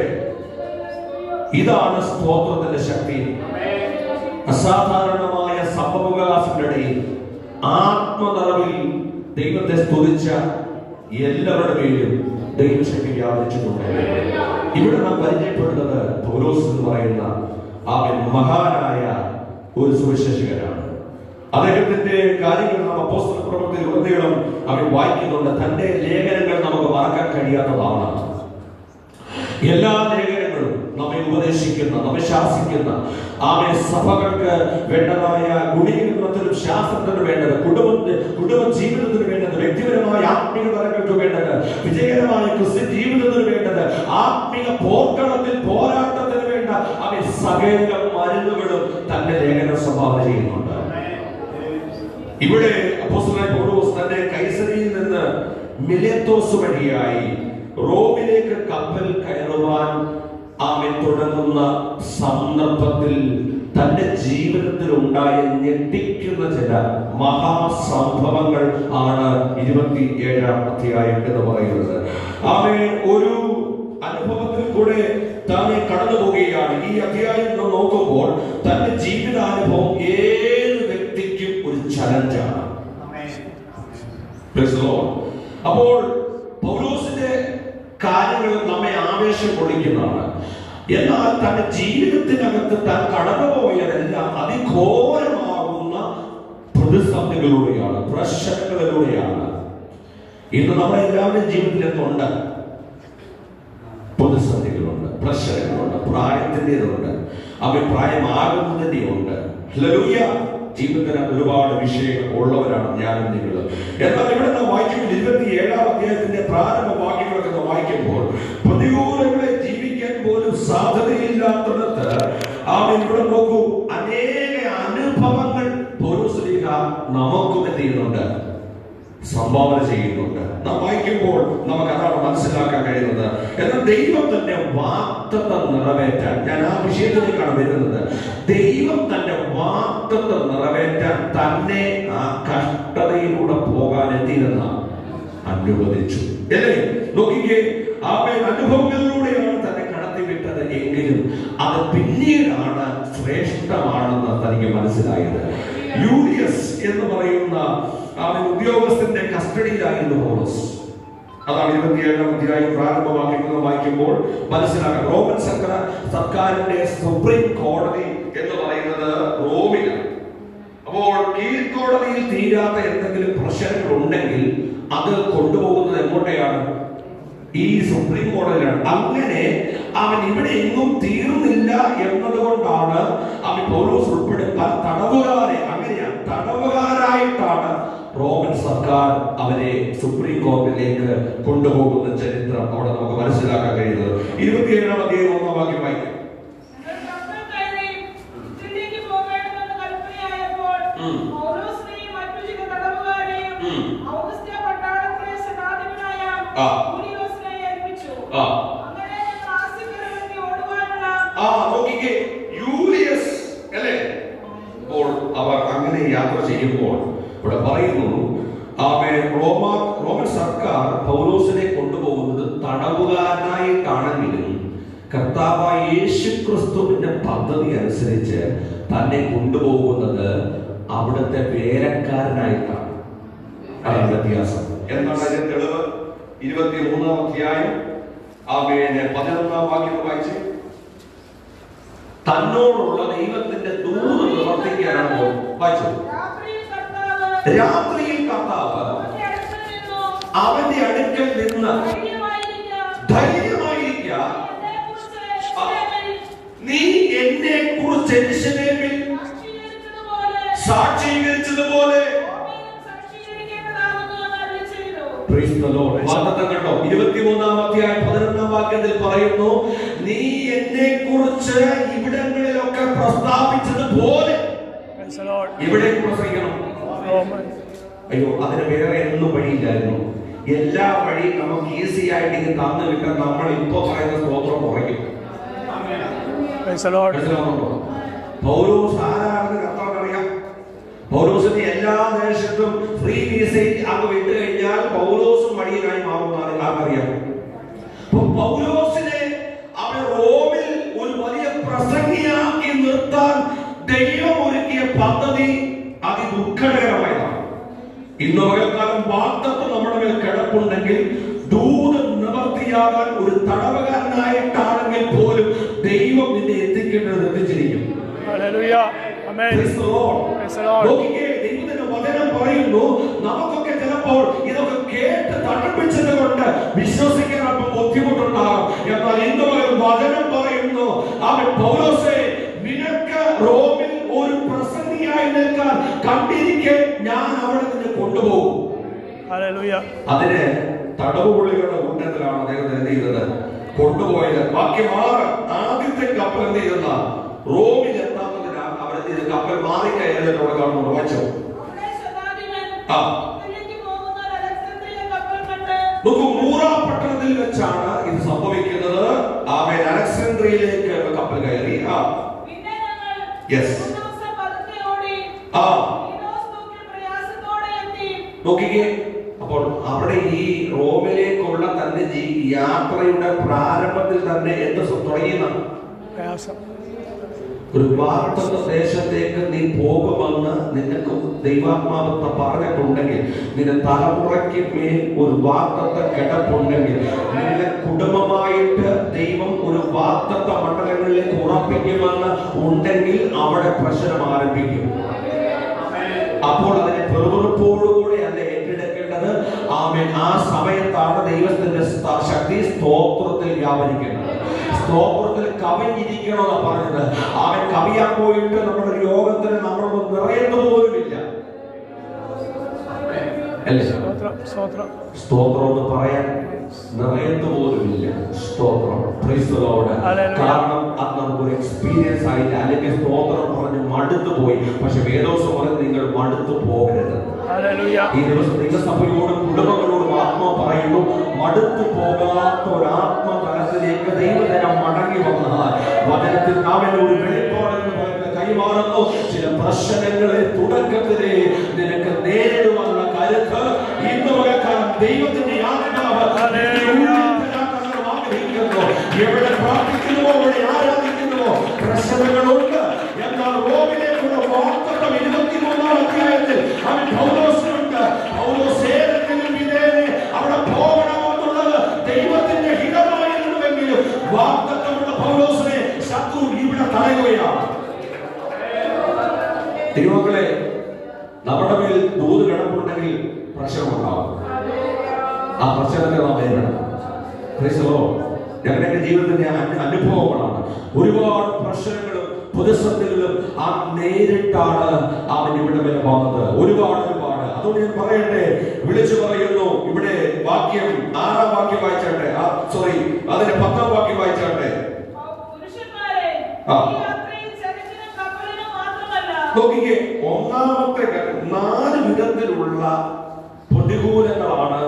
ഇതാണ് സ്തോത്രത്തിന്റെ ശക്തി. അസാധാരണമായ സംഭവവികാസങ്ങളിടയിൽ ആത്മനിറവിൽ ദൈവത്തെ സ്തുതിച്ച എല്ലാവരുടെ പേരും ദൈവശക്തി വ്യാപിച്ചിട്ടുണ്ട്. ഇവിടെ നാം പരിചയപ്പെടുന്നത് പൗലോസ് എന്ന് പറയുന്ന അവൻ മഹാനായ ഒരു സുവിശേഷകനാണ്. അദ്ദേഹത്തിന്റെ കാര്യങ്ങൾ നാം അപ്പോസ്തല പ്രവൃത്തിയിൽ ഉടനീളം അവൻ വായിക്കുന്നുണ്ട്. തന്റെ ലേഖനങ്ങൾ നമുക്ക് മറക്കാൻ കഴിയാത്തതാണ്. എല്ലാ ലേഖനങ്ങളും നമ്മെ ഉപദേശിക്കുന്ന, നമ്മെ ശാസിക്കുന്ന, ആമേ സഭകൾക്ക് വേണ്ടതായ ഗുണീകരണത്തിനും ശാസ്ത്രത്തിനും വേണ്ടത്, കുടുംബ ജീവിതത്തിന് വേണ്ടത്, വ്യക്തിപരമായ ആത്മീയ തലങ്ങൾക്ക് വേണ്ടത്, വിജയകരമായ ക്രിസ്ത്യൻ ജീവിതത്തിന് വേണ്ടത്, ആത്മീയ പോർക്കളത്തിൽ പോരാട്ടത്തിന് വേണ്ട അവൻ സകല മരുന്നുകളും തന്റെ ലേഖനം സംഭാവന ചെയ്യുന്നുണ്ട്. ഇവിടെ അപ്പോസ്തലനായ പൗലോസ് തന്റെ കൈസരിയിൽ നിന്ന് മിലേത്തോസ് വഴിയായി റോമിലേക്ക് കപ്പൽ കയറുവാൻ അവൻ തുടങ്ങുന്ന സന്ദർഭത്തിൽ തന്റെ ജീവിതത്തിൽ ഉണ്ടായ ഞെട്ടിക്കുന്ന ചില മഹാസംഭവങ്ങൾ ആണ് 27-ാം അധ്യായം എന്ന് പറയുന്നത്. അവൻ ഒരു അനുഭവത്തിൽ കൂടെ താനെ കടന്നു പോവുകയാണ്. ഈ അധ്യായം നോക്കുമ്പോൾ തന്റെ ജീവിതാനുഭവം ഏത് വ്യക്തിക്കും ഒരു ചലഞ്ചാണ്. അപ്പോൾ പൗലോസിന്റെ കാര്യങ്ങൾ നമ്മെ ആവേശം കൊള്ളിക്കുന്നതാണ്. എന്നാൽ തന്റെ ജീവിതത്തിനകത്ത് താൻ കടന്നുപോയതെല്ലാം അതിഘോരമാകുന്ന പ്രതിസന്ധികളിലൂടെയാണ്, പ്രശ്നങ്ങളിലൂടെയാണ്. ഇന്ന് നമ്മുടെ എല്ലാവരുടെയും ജീവിതത്തിൽ എന്തുണ്ട്? പ്രതിസന്ധികളുണ്ട്, പ്രശ്നങ്ങളുണ്ട്, പ്രായത്തിൻ്റെതുണ്ട്, അഭിപ്രായമാകുന്നതിന്റെ ഉണ്ട്. ഹല്ലേലൂയ. ജീവിതത്തിന് ഒരുപാട് വിഷയങ്ങൾ ഉള്ളവരാണ് ഞാനും നിങ്ങളും. എന്നാൽ ഇവിടെ നാം വായിക്കുമ്പോൾ 27-ാം അധ്യായത്തിന്റെ പ്രാരംഭ വാക്യങ്ങളൊക്കെ നാം വായിക്കുമ്പോൾ പ്രതികൂലങ്ങളെ ജീവിക്കാൻ പോലും സാധ്യതയില്ലാത്തിടത്ത് അവൻ ഇവിടെ നോക്കൂ, അനേക അനുഭവങ്ങൾ പൗലോസ്ലീഹ നമുക്കും എന്ത് ചെയ്യുന്നുണ്ട്? സംഭാവന ചെയ്യുന്നുണ്ട്. നാം വായിക്കുമ്പോൾ നമുക്ക് അതാണ് മനസ്സിലാക്കാൻ കഴിയുന്നത്. എന്നാൽ ദൈവം തന്നെ വാഗ്ദത്തം നിറവേറ്റാൻ, ഞാൻ ആ വിഷയത്തിലേക്കാണ് വരുന്നത്. ദൈവം തന്റെ വാഗ്ദത്തം നിറവേറ്റാൻ തന്നെ ആ കഷ്ടതയിലൂടെ പോകാൻ എന്തിരുന്ന അനുവദിച്ചു. അല്ലേ? നോക്കിക്കേ, അവൻ അനുഭവങ്ങളിലൂടെയാണ് തന്നെ കടത്തിവിട്ടത് എങ്കിലും അത് പിന്നീടാണ് ശ്രേഷ്ഠമാണെന്ന് തനിക്ക് മനസ്സിലായത്. യൂലിയസ് എന്ന് പറയുന്ന അവൻ ഉദ്യോഗസ്ഥന്റെ കസ്റ്റഡിയിലായിരുന്നു പൗലോസ്. അതാണ് 27-ാം അധ്യായം പ്രാരംഭമാക്കിക്കുന്നത് വായിക്കുമ്പോൾ മനസ്സിലാക്കാം. റോമൻ സർക്കാരിന്റെ സുപ്രീം കോടതി എന്ന് പറയുന്നത് റോമിലാണ്. അപ്പോൾ കീഴ്ക്കോടതിയിൽ തീരാത്ത എന്തെങ്കിലും പ്രശ്നങ്ങൾ ഉണ്ടെങ്കിൽ അത് കൊണ്ടുപോകുന്നത് എങ്ങോട്ടെയാണ്? ഈ സുപ്രീം കോടതിയിലാണ്. അങ്ങനെ അവൻ ഇവിടെ എങ്ങും തീർന്നില്ല എന്നതുകൊണ്ടാണ് അവൻ പൗലോസ് ഉൾപ്പെടെ തടവുകാരെ, അങ്ങനെയാണ്, തടവുകാരായിട്ടാണ് റോമൻ സർക്കാർ അവരെ സുപ്രീം കോടതിയിലേക്ക് കൊണ്ടുപോകുന്ന ചരിത്രം അവിടെ നമുക്ക് മനസ്സിലാക്കാൻ കഴിയുന്നത്. 27-ാം അധ്യായം 1-ാം വാക്യം വായിക്കും. നോക്കിക്കേ, യൂലിയസ് അല്ലേ, അപ്പോൾ അവർ അങ്ങനെ യാത്ര ചെയ്യുമ്പോൾ ഇവിടെ പറയുന്നു, റോമൻ സർക്കാർ പൗലോസിനെ കൊണ്ടുപോകുന്നത് തടവുകാരനായിട്ടാണെങ്കിലും കർത്താവായ യേശുക്രിസ്തുവിന്റെ പദ്ധതി അനുസരിച്ച് തന്നെ കൊണ്ടുപോകുന്നത് അവിടുത്തെ വേലക്കാരനായിട്ടാണ്. അതാണ് വ്യത്യാസം. എന്താണ് അതിന്റെ തെളിവ്? 23-ാം അധ്യായം 11-ാം വാക്യം വായിച്ച്, തന്നോടുള്ള ദൈവത്തിന്റെ ദൂത് പ്രവർത്തിക്കാനാണ് വായിച്ചത്. രാത്രിയിൽ കർത്താവ് അവന്റെ അടുക്കൽ നിന്ന് ധൈര്യമായിരിക്കുക, നീ എന്നെ കുറിച്ച് യെരൂശലേമിൽ സാക്ഷീകരിച്ചതുപോലെ കണ്ടോ. 23-ാം അധ്യായം 11-ാം വാക്യത്തിൽ പറയുന്നു, നീ എന്നെ കുറിച്ച് ഇവിടങ്ങളിലൊക്കെ പ്രസ്താവിച്ചതുപോലെ ഇവിടെ പ്രസംഗിക്കണം. അയ്യോ, അതിന് വേറെ ഒന്നും വഴിയില്ലായിരുന്നു. എല്ലാ വഴിയും നമുക്ക് ഈസി ആയിട്ട് ഇത് തന്നു വിട്ടാൽ നമ്മൾ ഇപ്പൊ പറയുന്ന സ്തോത്രം കുറയ്ക്കും. പൗലോസ് ആരാണെന്ന് കർത്താവിനറിയാം. പൗലോസിന് എല്ലാ ദേശത്തും ഫ്രീ വിസയിൽ അങ്ങ് വിട്ടു കഴിഞ്ഞാൽ പൗലോസും മടിയനായി മാറുന്നതാണ് ആർക്കറിയാം. പൗലോസിനെ അവൻ റോമിൽ ഒരു വലിയ പ്രസംഗിയാക്കി നിർത്താൻ ദൈവം ഒരുക്കിയ പദ്ധതി അതിദുഃഖകരമായതാണ്. ഇന്ന് പകൽക്കാലം വാഗ്ദത്തം നമ്മുടെ മേൽ കിടപ്പുണ്ടെങ്കിൽ ദൂത് നിവർത്തിയാകാൻ ഒരു തടവുകാരനായിട്ടാണെങ്കിൽ പോലും ദൈവം നിന്നെ എത്തിക്കേണ്ടത് എത്തിച്ചിരിക്കും. ദൈവത്തിന്റെ വചനം പറയുന്നു, നമുക്കൊക്കെ ചിലപ്പോൾ ഇതൊക്കെ കേട്ട് തടപ്പിച്ചത് കൊണ്ട് വിശ്വസിക്കാൻ അല്പം ബുദ്ധിമുട്ടുണ്ടാകും. എന്നാൽ ഇന്ന് വചനം പറയുന്നു, അവൻ പൗലോസേ, നിനക്ക് റോമിൽ ഒരു പ്രസംഗിയായി നിൽക്കാൻ കണ്ടിരിക്കെ ഞാൻ അവിടെ നിന്ന് കൊണ്ടുപോകും. അതിന് തടവുപുള്ളികളുടെ കൂട്ടത്തിലാണ് അദ്ദേഹം എന്ത് ചെയ്തത്, കൊണ്ടുപോയത്. ബാക്കി 6 ആദ്യത്തെ കപ്പൽ എന്ത് ചെയ്യുന്ന റോമിൽ എത്താത്തതിനാൽ അവരെന്ത് കപ്പൽ മാറിക്കയറിയതോടെ കാണുന്നു. വായിച്ചോ. നോക്കൂ, മൂറാ പട്ടണത്തിൽ വെച്ചാണ് ഇത് സംഭവിക്കുന്നത്. അവൻ അലക്സാൻഡ്രിയയിലേക്ക് കപ്പൽ കയറി. നോക്കിക്കേ, അപ്പോൾ അവിടെ ഈ റോമിലേക്കുള്ള തന്റെ യാത്രയുടെ പ്രാരംഭത്തിൽ തന്നെ എന്ത് തുടങ്ങിയതാണ്? ഒരു വാഗ്ദത്ത ദേശത്തേക്ക് നീ പോകുമെന്ന് നിനക്ക് ദൈവാത്മാവത്തെ പറഞ്ഞിട്ടുണ്ടെങ്കിൽ, നിന്റെ തലമുറയ്ക്ക് മേൽ ഒരു വാഗ്ദത്ത കിടപ്പുണ്ടെങ്കിൽ, നിന്റെ കുടുംബമായിട്ട് ദൈവം ഒരു വാഗ്ദത്ത മണ്ഡലങ്ങളിലേക്ക് ഉറപ്പിക്കുമെന്ന് ഉണ്ടെങ്കിൽ അവിടെ പ്രശ്നം ആരംഭിക്കും. അപ്പോൾ അതിനെ പെറുപെറുപ്പോടുകൂടി അല്ല ഏറ്റെടുക്കേണ്ടത്. ആമേൻ. ആ സമയത്താണ് ദൈവത്തിന്റെ ശക്തി സ്തോത്രത്തിൽ വ്യാപരിക്കുന്നത്. സ്തോത്രത്തിൽ കവിഞ്ഞിരിക്കണമെന്ന് പറഞ്ഞത്. അവൻ കവിയാൻ പോയിട്ട് നമ്മുടെ യോഗത്തിന് നമ്മളൊന്നും നിറയുന്ന പോലുമില്ല. സ്തോത്രം എന്ന് പറയാൻ നിറയുന്ന പോലുമില്ല. സ്തോത്രം. കാരണം അത് നമുക്കൊരു എക്സ്പീരിയൻസ് ആയില്ല. അല്ലെങ്കിൽ സ്തോത്രം പറഞ്ഞ് മടുത്തു പോയി. പക്ഷെ വേദോസം പറഞ്ഞ് നിങ്ങൾ മടുത്തു പോകരുത്. ഈ ദിവസം നിങ്ങൾ സഭയോടും കുടുംബങ്ങളോടും ആത്മാ പറയുന്നു, മടുത്തു പോകാത്ത ഒരു ആത്മതലത്തിലേക്ക് ദൈവജനം മടങ്ങി വന്നാൽ വചനത്തിൽ നാം ഒരു വെളിപ്പാടെന്ന് പറയുന്നത് കൈമാറുന്നു. ചില പ്രശ്നങ്ങളെ തുടക്കത്തിലെ നിനക്ക് നേരിടുവാനുള്ള കരുത്ത് ഇന്ന് പകൽക്കാലം ദൈവത്തിന്റെ ആത്മാവ് ആഗ്രഹിക്കുന്നു. എവിടെ പ്രാർത്ഥിക്കുന്നുവോ, എവിടെ ആരാധിക്കുന്നുവോ പ്രശ്നങ്ങളുണ്ട്. എന്നാൽ റോമിലേക്കുള്ള വാഗ്ദത്തം 23-ാം അധ്യായത്തിൽ അവൻ പൗലോസിനുണ്ട്. പൗലോസ് ഏതെങ്കിലും വിധേയനെ അവിടെ പോകണമെന്നുള്ളത് ദൈവത്തിന്റെ ഹിതമായിരുന്നുവെങ്കിലും വാഗ്ദത്തമുള്ള പൗലോസിനെ ശത്രു ഇവിടെ തടയുകയാണ്. തിരുമക്കളെ, നമ്മുടെ മേൽ ദൂത് കിടപ്പുണ്ടെങ്കിൽ പ്രശ്നമുണ്ടാവും. ആ പ്രശ്നത്തെ നാം നേരിടണം. ഞങ്ങളുടെ ജീവിതത്തിന്റെ അനുഭവങ്ങളാണ്. ഒരുപാട് പ്രശ്നങ്ങളും പ്രതിസന്ധികളും ആ നേരിട്ടാണ് അവൻ ഇവിടെ വരെ വന്നത്. ഒരുപാട്. അതുകൊണ്ട് ഞാൻ പറയട്ടെ, വിളിച്ചു പറയുന്നു. ഇവിടെ വാക്യം 6-ാം വാക്യം വായിച്ചാട്ടെ. അതിന്റെ 10-ാം വാക്യം വായിച്ചാട്ടെ. നോക്കിക്കേ, ഒന്നാമത്തെ 4 വിധത്തിലുള്ള പ്രതികൂലങ്ങളാണ്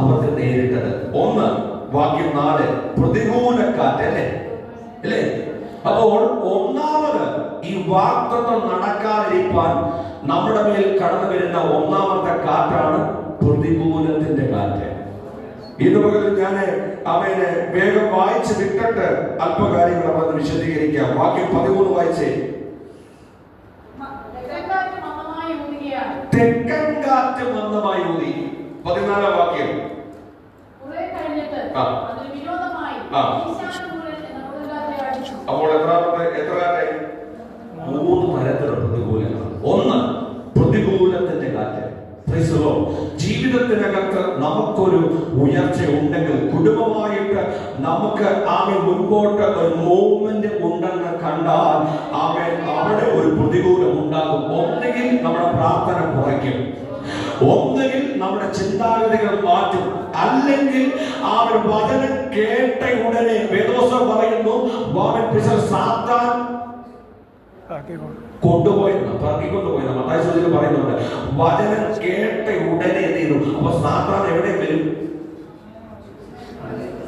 അവർക്ക് നേരിട്ടത്. ഒന്ന്, വാക്യം 4, പ്രതികൂല കാറ്റ് അല്ലേ അല്ലേ? അപ്പോൾ ഒന്നാമത് ഈ വാഗ്ദത്തം നടക്കാതിരിക്കാൻ നമ്മുടെ മേൽ കടന്നു വരുന്ന ഒന്നാമത്തെ കാറ്റാണ് പ്രതികൂലത്തിന്റെ കാറ്റ്. ഇത് പകരം ഞാൻ അവനെ വേഗം വായിച്ച് വിട്ടിട്ട് അല്പകാര്യങ്ങൾ അവന്ന് വിശദീകരിക്കാം. വാക്യം 13 വായിച്ചേ. തെക്കൻ കാറ്റ് മന്ദമായി ഊതി. 14 വാക്യം. അപ്പോൾ എത്ര കാറ്റ്? 3 തരത്തിലുള്ള പ്രതികൂലങ്ങൾ. ഒന്ന്, പ്രതികൂലത്തിന്റെ കാറ്റ്. ജീവിതത്തിനകത്ത് നമുക്കൊരു ഉയർച്ച ഉണ്ടെങ്കിൽ, കുടുംബമായിട്ട് നമുക്ക് മുൻപോട്ട് ഒരു മൂവ്മെന്റ് ഉണ്ടെന്ന് കണ്ടാൽ അവിടെ ഒരു പ്രതികൂലം ഉണ്ടാകും. ഒന്നുകിൽ നമ്മുടെ പ്രാർത്ഥന കുറയ്ക്കും, ഒന്നുകിൽ നമ്മുടെ ചിന്താഗതികൾ മാറ്റും, അല്ലെങ്കിൽ വചനം കേട്ട ഉടനെ വേദോസം പറയുന്നു സാത്താൻ കൊണ്ടുപോയെന്ന് മത്തായി സുവിശേഷത്തിൽ പറയുന്നുണ്ട്. വചനം കേട്ട ഉടനെ എന്ത് ചെയ്തു? അപ്പൊ സാത്താൻ എവിടെ വരും?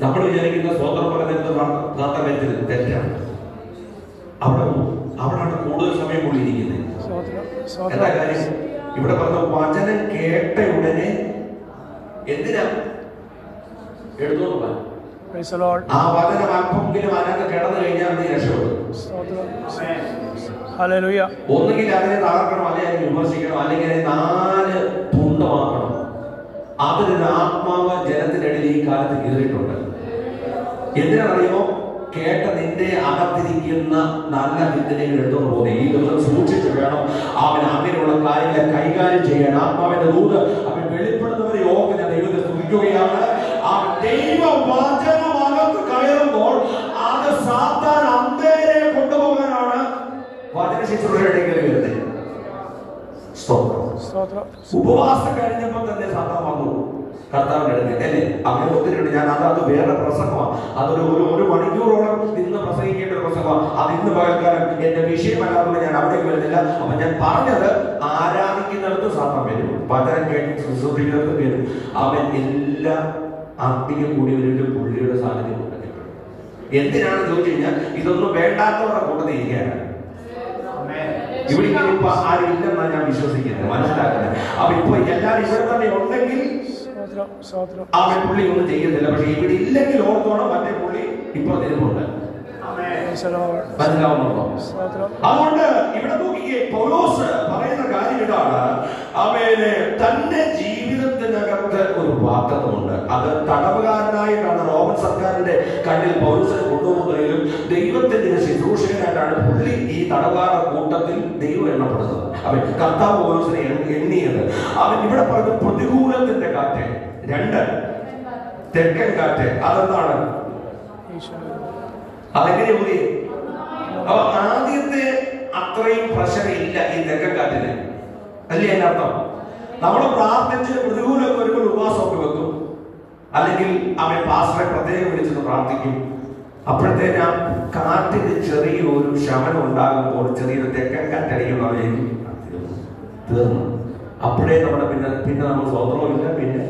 നമ്മൾ വിചാരിക്കുന്ന സ്വതന്ത്രം പറയുന്നത് പ്രാർത്ഥന വരുന്നത് തെറ്റാണ്. അവിടെയാണ് കൂടുതൽ സമയം കൊള്ളിയിരിക്കുന്നത്. എന്താ കാര്യം? ഇവിടെ പറഞ്ഞ വചനം കേട്ട ഉടനെ എന്തിനാ എടുത്തോണ്ട് പോകാൻ? ആ വചനം അല്പമെങ്കിലും അതിനകത്ത് കിടന്നു കഴിഞ്ഞാൽ നീ രക്ഷപ്പെടും. ഒന്നുകിൽ അതിനെ തകർക്കണം, അല്ലെങ്കിൽ വിമർശിക്കണം, അല്ലെങ്കിൽ 4 തുണ്ടമാക്കണം. അതിനൊരു ആത്മാവ് ജനത്തിനിടയിൽ ഈ കാലത്ത് കീറിയിട്ടുണ്ട്. എന്തിനാണെന്നറിയുമോ? കേട്ട നിന്റെ അകത്തിരിക്കുന്ന നല്ല വിത്തിനെ എടുത്തോണ്ട് പോകുന്നത്. ഈ ദിവസം സൂക്ഷിച്ച് വേണം അങ്ങനെയുള്ള കാര്യങ്ങളെ കൈകാര്യം ചെയ്യാൻ. ആത്മാവിന്റെ ദൂത് വെളിപ്പെടുന്നവരെ ഓർത്ത് ഞാൻ ദൈവത്തെ സ്തുതിക്കുകയാണ്. ദൈവവചനമകത്ത് കയറുമ്പോൾ അത് സാത്താൻ അന്തേരെ കൊണ്ടുപോകാനാണ് വചന ശുശ്രൂഷയുടെ വരുന്നത്. ഉപവാസം കഴിഞ്ഞപ്പോൾ തന്നെ സാത്താൻ വന്നു കർത്താവിന്റെ അടുത്ത് അല്ലേ? അങ്ങനെ ഒത്തിരി ഞാൻ അത് വേറെ പ്രസംഗമാണ്. ഒരു മണിക്കൂറോളം ഇന്ന് പ്രസംഗിക്കേണ്ട ഒരു പ്രസംഗമാണ്. അത് ഇന്ന് പകൽക്കാലം എന്റെ വിഷയമല്ലാതെ ഞാൻ അവിടേക്ക് വരുന്നില്ല. അപ്പൊ ഞാൻ പറഞ്ഞത്, ആരാധിക്കുന്നിടത്ത് സാത്താൻ വരും, വചനം കേട്ട് ശുശ്രൂഷിക്കുന്നിടത്ത് വരും. അവൻ എല്ലാ ആത്മീയ കൂടിയവരുടെ പുള്ളിയുടെ സാന്നിധ്യം ഉണ്ടെങ്കിൽ എന്തിനാണ് ചോദിച്ചു കഴിഞ്ഞാൽ ഇതൊന്നും വേണ്ടാത്തവരുടെ കൂട്ടത്തിൽ ഇരിക്കാനാണ്. ഇവിടെ ഇപ്പൊ ആരും ഇല്ലെന്നാണ് ഞാൻ വിശ്വസിക്കുന്നത്, മനസ്സിലാക്കുന്നത്. അപ്പൊ ഇപ്പൊ എല്ലാവരും ഇവിടെ തന്നെ ഉണ്ടെങ്കിൽ അവൻ പുള്ളി ഒന്നും ചെയ്യുന്നില്ല. പക്ഷെ ഇവിടെ ഇല്ലെങ്കിൽ ഓർത്തോണം, മറ്റേ പുള്ളി ഇപ്പൊ തിരുമുണ്ട്. മനസ്സിലാവുന്നുണ്ടോ? അതുകൊണ്ട് ഇവിടെ നോക്കിയേ, പൗലോസ് പറയുന്ന കാര്യം ഇതാണ്. അവന് തന്റെ ജീവിതത്തിനകത്ത് ഒരു വാഗ്ദത്തമുണ്ട്. അത് തടവുകാരനായിട്ടാണ് റോമൻ സർക്കാരിന്റെ കണ്ണിൽ പൗലോസിനെ കൊണ്ടുപോകുന്നതിലും ദൈവത്തിന്റെ ശുശ്രൂഷകനായിട്ടാണ് പുള്ളി ഈ തടവുകാരുടെ കൂട്ടത്തിൽ ദൈവം എണ്ണപ്പെടുന്നത്. അവൻ കർത്താവ് പൗലോസിനെ എണ്ണിയത്. അവൻ ഇവിടെ പറഞ്ഞ പ്രതികൂലത്തിന്റെ കാറ്റ്. 2, തെക്കൻ കാറ്റ്. അതെന്താണ്? അതെങ്ങനെ ഊതി? അപ്പൊ ആദ്യത്തെ അത്രയും പ്രഷർ ഇല്ല ഈ തെക്കൻ കാറ്റിന്, അല്ലേ? എന്റെ അർത്ഥം, നമ്മൾ പ്രാർത്ഥിച്ച് പ്രതികൂലം വരുമ്പോൾ ഉപവാസമൊക്കെ വെക്കും, അല്ലെങ്കിൽ അവൻ പാസ്റ്ററെ പ്രത്യേകം വിളിച്ചെന്ന് പ്രാർത്ഥിക്കും. അപ്പോഴത്തേക്ക് ആ കാറ്റിന് ചെറിയൊരു ശമനം ഉണ്ടാകുമ്പോൾ ചെറിയൊരു തെക്കൻ കാറ്റടിക്കുന്നവരേക്കും തീർന്നു. അപ്പോഴേ നമ്മുടെ പിന്നെ നമ്മൾ സ്വതന്ത്രമില്ല, പിന്നെ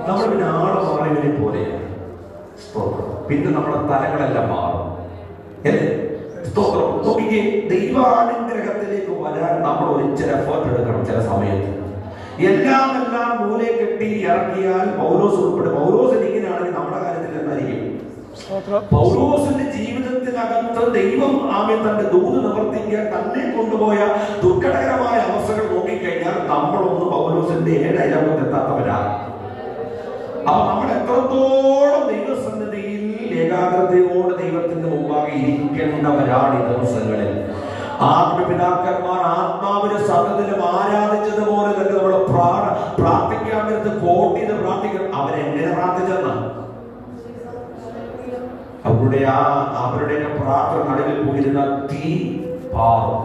നമ്മൾ ആള് മാറിയവരെ പോലെയാണ്. പിന്നെ നമ്മുടെ തലങ്ങളെല്ലാം മാറും. നോക്കിക്കേ, ദൈവാനുഗ്രഹത്തിലേക്ക് വരാൻ നമ്മൾ ഒരു ഇച്ചിരി എഫേർട്ട് എടുക്കണം. ചില സമയത്ത് എല്ലാം മൂലെ കെട്ടി ഇറക്കിയാൽ പൗലോസ് ഉൾപ്പെടെ, പൗലോസ് ഇങ്ങനെയാണെങ്കിൽ നമ്മുടെ കാര്യത്തിൽ എന്തായിരിക്കും? പൗലോസിന്റെ ജീവിതത്തിനകത്ത് ദൈവം തന്റെ ദൂത് നിവർത്തിക്കാൻ തന്നെ കൊണ്ടുപോയ ദുഃഖകരമായ അവസ്ഥകൾ നോക്കിക്കഴിഞ്ഞാൽ നമ്മളൊന്നും പൗലോസിന്റെ 7 അയലോകത്ത് എത്താത്തവരാണ്. അപ്പൊ നമ്മൾ എത്രത്തോളം ദൈവസന്നിധിയിൽ ഏകാഗ്രതയോടെ ദൈവത്തിന്റെ മുമ്പാകെ ഇരിക്കേണ്ടവരാണ് ഈ ദിവസങ്ങളിൽ. ആത്മപിതാക്കന്മാർ ആത്മാവിന്റെ സത്യത്തിലും ആരാധിച്ചതുപോലെ തന്നെ നമ്മൾ പ്രാർത്ഥിക്കാൻ വരുന്നത് കോട്ട് ചെയ്ത് പ്രാർത്ഥിക്കണം. അവരെങ്ങനെ പ്രാർത്ഥിച്ചെന്നാണ് അവരുടെയൊക്കെ പ്രാർത്ഥന നടുവിൽ പോയിരുന്ന തീ പാറും.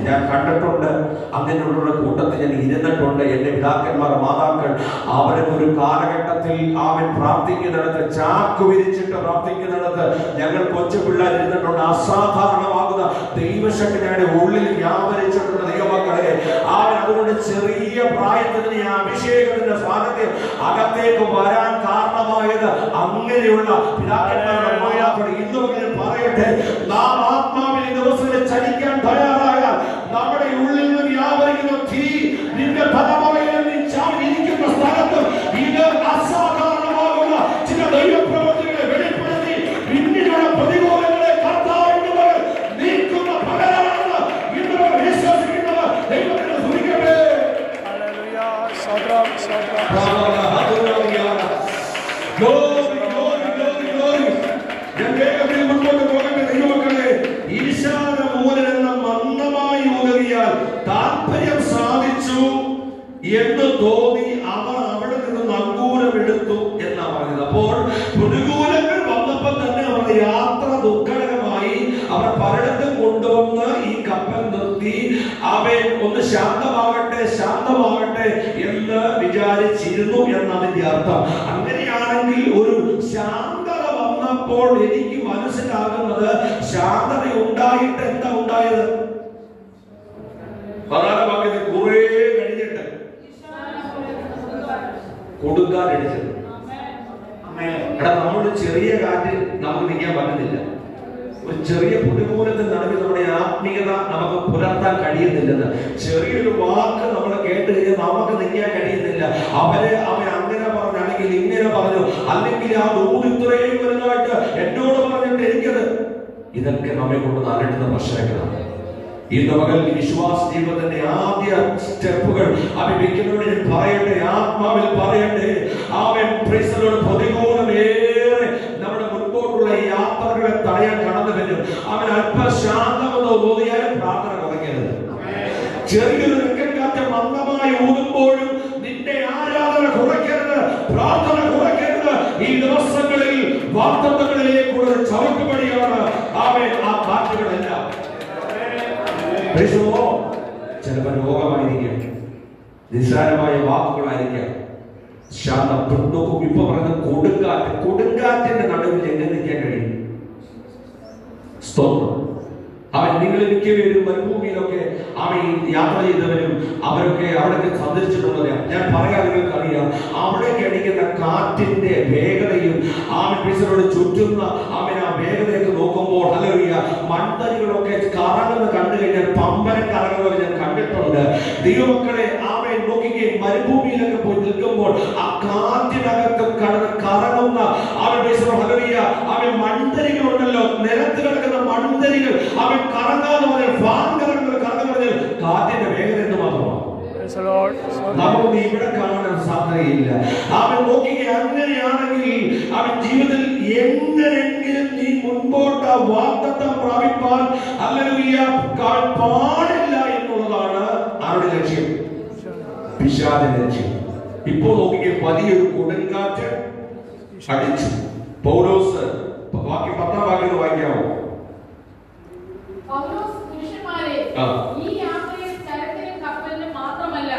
ഞാൻ കണ്ടിട്ടുണ്ട്, അങ്ങനെയുള്ള കൂട്ടത്തിൽ ഞാൻ ഇരുന്നിട്ടുണ്ട്. എന്റെ പിതാക്കന്മാർ മാതാക്കൾ അവരൊക്കെ ഒരു കാലഘട്ടത്തിൽ അവൻ പ്രാർത്ഥിക്കുന്നിടത്ത്, ചാക്ക് വിരിച്ചിട്ട് പ്രാർത്ഥിക്കുന്നിടത്ത് ഞങ്ങൾ കൊച്ചു പിള്ളേർ ഇരുന്നിട്ടുണ്ട്. അസാധാരണമാകുന്ന ദൈവശക്തി ഞങ്ങളുടെ ഉള്ളിൽ വ്യാപരിച്ചിട്ടുണ്ട് ദൈവമക്കളെ. അവൻ അതുകൊണ്ട് ചെറിയ പ്രായത്തിൽ ഈ അഭിഷേകത്തിന്റെ സാന്നിധ്യം അകത്തേക്ക് വരാൻ കാരണമായത് അങ്ങനെയുള്ള പിതാക്കന്മാരുടെ മാതാക്കൾ. ഇന്നും പറയട്ടെ, നാം ആത്മാവിൽ ദിവസത്തിൽ ചലിക്കാൻ തയ്യാറായാൽ നമ്മുടെ ഉള്ളിൽ നിന്ന് വ്യാപരിക്കുന്ന തീ നിന്റെ തലമുറയിൽ നീ ചാടിയിരിക്കുന്ന സ്ഥലത്ത് ഇത് അസാധാരണമാകുന്ന ചില ദൈവപ്രവൃത്തികളെ വെളിപ്പെടുത്തി പിന്നിലുള്ള പ്രതികൂലങ്ങളെ കർത്താവിന്റെ നീക്കുന്ന പകരമാണ് ഇന്ന് വിശ്വസിക്കുന്നവർ ദൈവത്തെ സ്തുതിക്കട്ടെ. താല്പര്യം സാധിച്ചു എന്ന് തോന്നി അവർ അവിടെ നിന്ന് നങ്കൂരമെടുത്തു എന്നാ പറഞ്ഞത്. അപ്പോൾ പ്രതികൂലങ്ങൾ വന്നപ്പോൾ തന്നെ അവരുടെ യാത്ര ദുഃഖകരമായി. അവർ പലയിടത്തും കൊണ്ടുവന്ന് ഈ കപ്പൽ നിർത്തി അവൻ ഒന്ന് ശാന്തമാകട്ടെ എന്ന് വിചാരിച്ചിരുന്നു എന്നതിന്റെ അർത്ഥം. അങ്ങനെയാണെങ്കിൽ ഒരു ശാന്തത വന്നപ്പോൾ എനിക്ക് മനസ്സിലാകുന്നത്, ശാന്തത ഉണ്ടായിട്ട് എന്താ ഉണ്ടായത്? പ്രധാനമാക്കിയത് കുറെ കഴിഞ്ഞിട്ട് കൊടുക്കാനടിച്ചത്. എടാ, നമ്മളൊരു ചെറിയ കാറ്റിൽ നമുക്ക് നിൽക്കാൻ പറ്റുന്നില്ല. ഒരു ചെറിയ പ്രതികൂലത്തിൽ നടുവിൽ നമ്മുടെ ആത്മീയത നമുക്ക് പുലർത്താൻ കഴിയുന്നില്ലെന്ന്. ചെറിയൊരു വാക്ക് നമ്മൾ കേട്ട് കഴിഞ്ഞാൽ നമുക്ക് നിൽക്കാൻ കഴിയുന്നില്ല. അവൻ അങ്ങനെ പറഞ്ഞു, അല്ലെങ്കിൽ ഇങ്ങനെ പറഞ്ഞു, അല്ലെങ്കിൽ ആ ദൂത് ഇത്രയും വലുതായിട്ട് എന്നോട് പറഞ്ഞിട്ട് എനിക്കത്. ഇതൊക്കെ നമ്മെ കൊണ്ട് നാലെടുത്ത പ്രശ്നങ്ങളാണ്. ഇന്ന് മകൾ വിശ്വാസ ജീവിതത്തിന്റെ ആദ്യ സ്റ്റെപ്പുകൾ അഭിനയിക്കുന്നവരോട് ഞാൻ പറയട്ടെ, ആത്മാവിൽ പറയട്ടെ, അവൻ പ്രതികൂലമേറെ നമ്മുടെ മുൻപോട്ടുള്ള യാത്രകളെ തടയാൻ കടന്നു വരും. അവൻ അല്പശാന്തമെന്നോ തോന്നിയാലും പ്രാർത്ഥന കുറയ്ക്കരുത്. ചെറിയൊരു നിൽക്കാത്ത മന്ദമായി ഊതുമ്പോഴും നിന്റെ ആരാധന കുറയ്ക്കരുത്, പ്രാർത്ഥന കുറയ്ക്കരുത്. ഈ ദിവസങ്ങളിൽ വാർത്തകളിലേക്കുള്ള ചവിട്ടുപടിയാണ് അവൻ ആ കാറ്റുകളെല്ലാം. ചിലപ്പോൾ രോഗമായിരിക്കാം, നിസ്സാരമായ വാക്കുകളായിരിക്കാം, ശാന്തപ്പെട്ടു. ഇപ്പൊ പറയുന്നത് കൊടുങ്കാറ്റിന്റെ നടുവിൽ എങ്ങനെ നിൽക്കാൻ കഴിയും? സ്തോത്രം. അവൻ നിങ്ങൾ മിക്കവരും മരുഭൂമിയിലൊക്കെ അവൻ യാത്ര ചെയ്തവരും അവരൊക്കെ അവിടേക്ക് സന്ദർശിച്ചിട്ടുള്ളത് ഞാൻ പറയാൻ നിങ്ങൾക്ക് അറിയാം. അവിടേക്ക് അടിക്കുന്ന കാറ്റിന്റെ വേഗതയും അവൻ പിസറോട് ചുറ്റുന്ന അവൻ ആ വേഗതയൊക്കെ നോക്കുമ്പോൾ ഹല്ലേലൂയ, മൺതരികളൊക്കെ കറങ്ങുന്ന കണ്ടു കഴിഞ്ഞാൽ പമ്പരം കറങ്ങുന്നത് ഞാൻ കണ്ടിട്ടുണ്ട്. ദൈവമക്കളെ, അവൻ നോക്കുകയും മരുഭൂമിയിലൊക്കെ പോയി നിൽക്കുമ്പോൾ ആ കാറ്റിനകത്ത് കറങ്ങുന്ന അവൻ പിസറോ ഹല്ലേലൂയ, അവൻ മൺതരികളുണ്ടല്ലോ, നിലത്ത് കിടക്കുന്ന മൺതരികൾ അവൻ കറങ്ങാന്ന് പറഞ്ഞാൽ ഫാൻ കറങ്ങുന്നത് കാറ്റിന്റെ വേഗത എന്ന് മാത്രമാണ്. നമുക്ക് ഇവിടെ കാണാൻ സാധ്യതയില്ല. അവൻ നോക്കുക, അങ്ങനെയാണെങ്കിൽ അവൻ ജീവിതത്തിൽ എങ്ങനെയെങ്കിലും നീ മുൻപോട്ട് വാഗ്ദത്തം പ്രാപിപ്പാൻ ഹല്ലേലൂയ പാടില്ല എന്നുള്ളതാണ് അവരുടെ ലക്ഷ്യം, പിശാചിന്റെ ലക്ഷ്യം. ഇപ്പോൾ നോക്കിയ വലിയൊരു കൊടുങ്കാറ്റ് അടിച്ചു. പൗലോസ് ബാക്കി 10-ാം വാക്യം വായിക്കാമോ? ഈ യാത്രയിൽ ചരക്കിനും കപ്പലിനും മാത്രമല്ല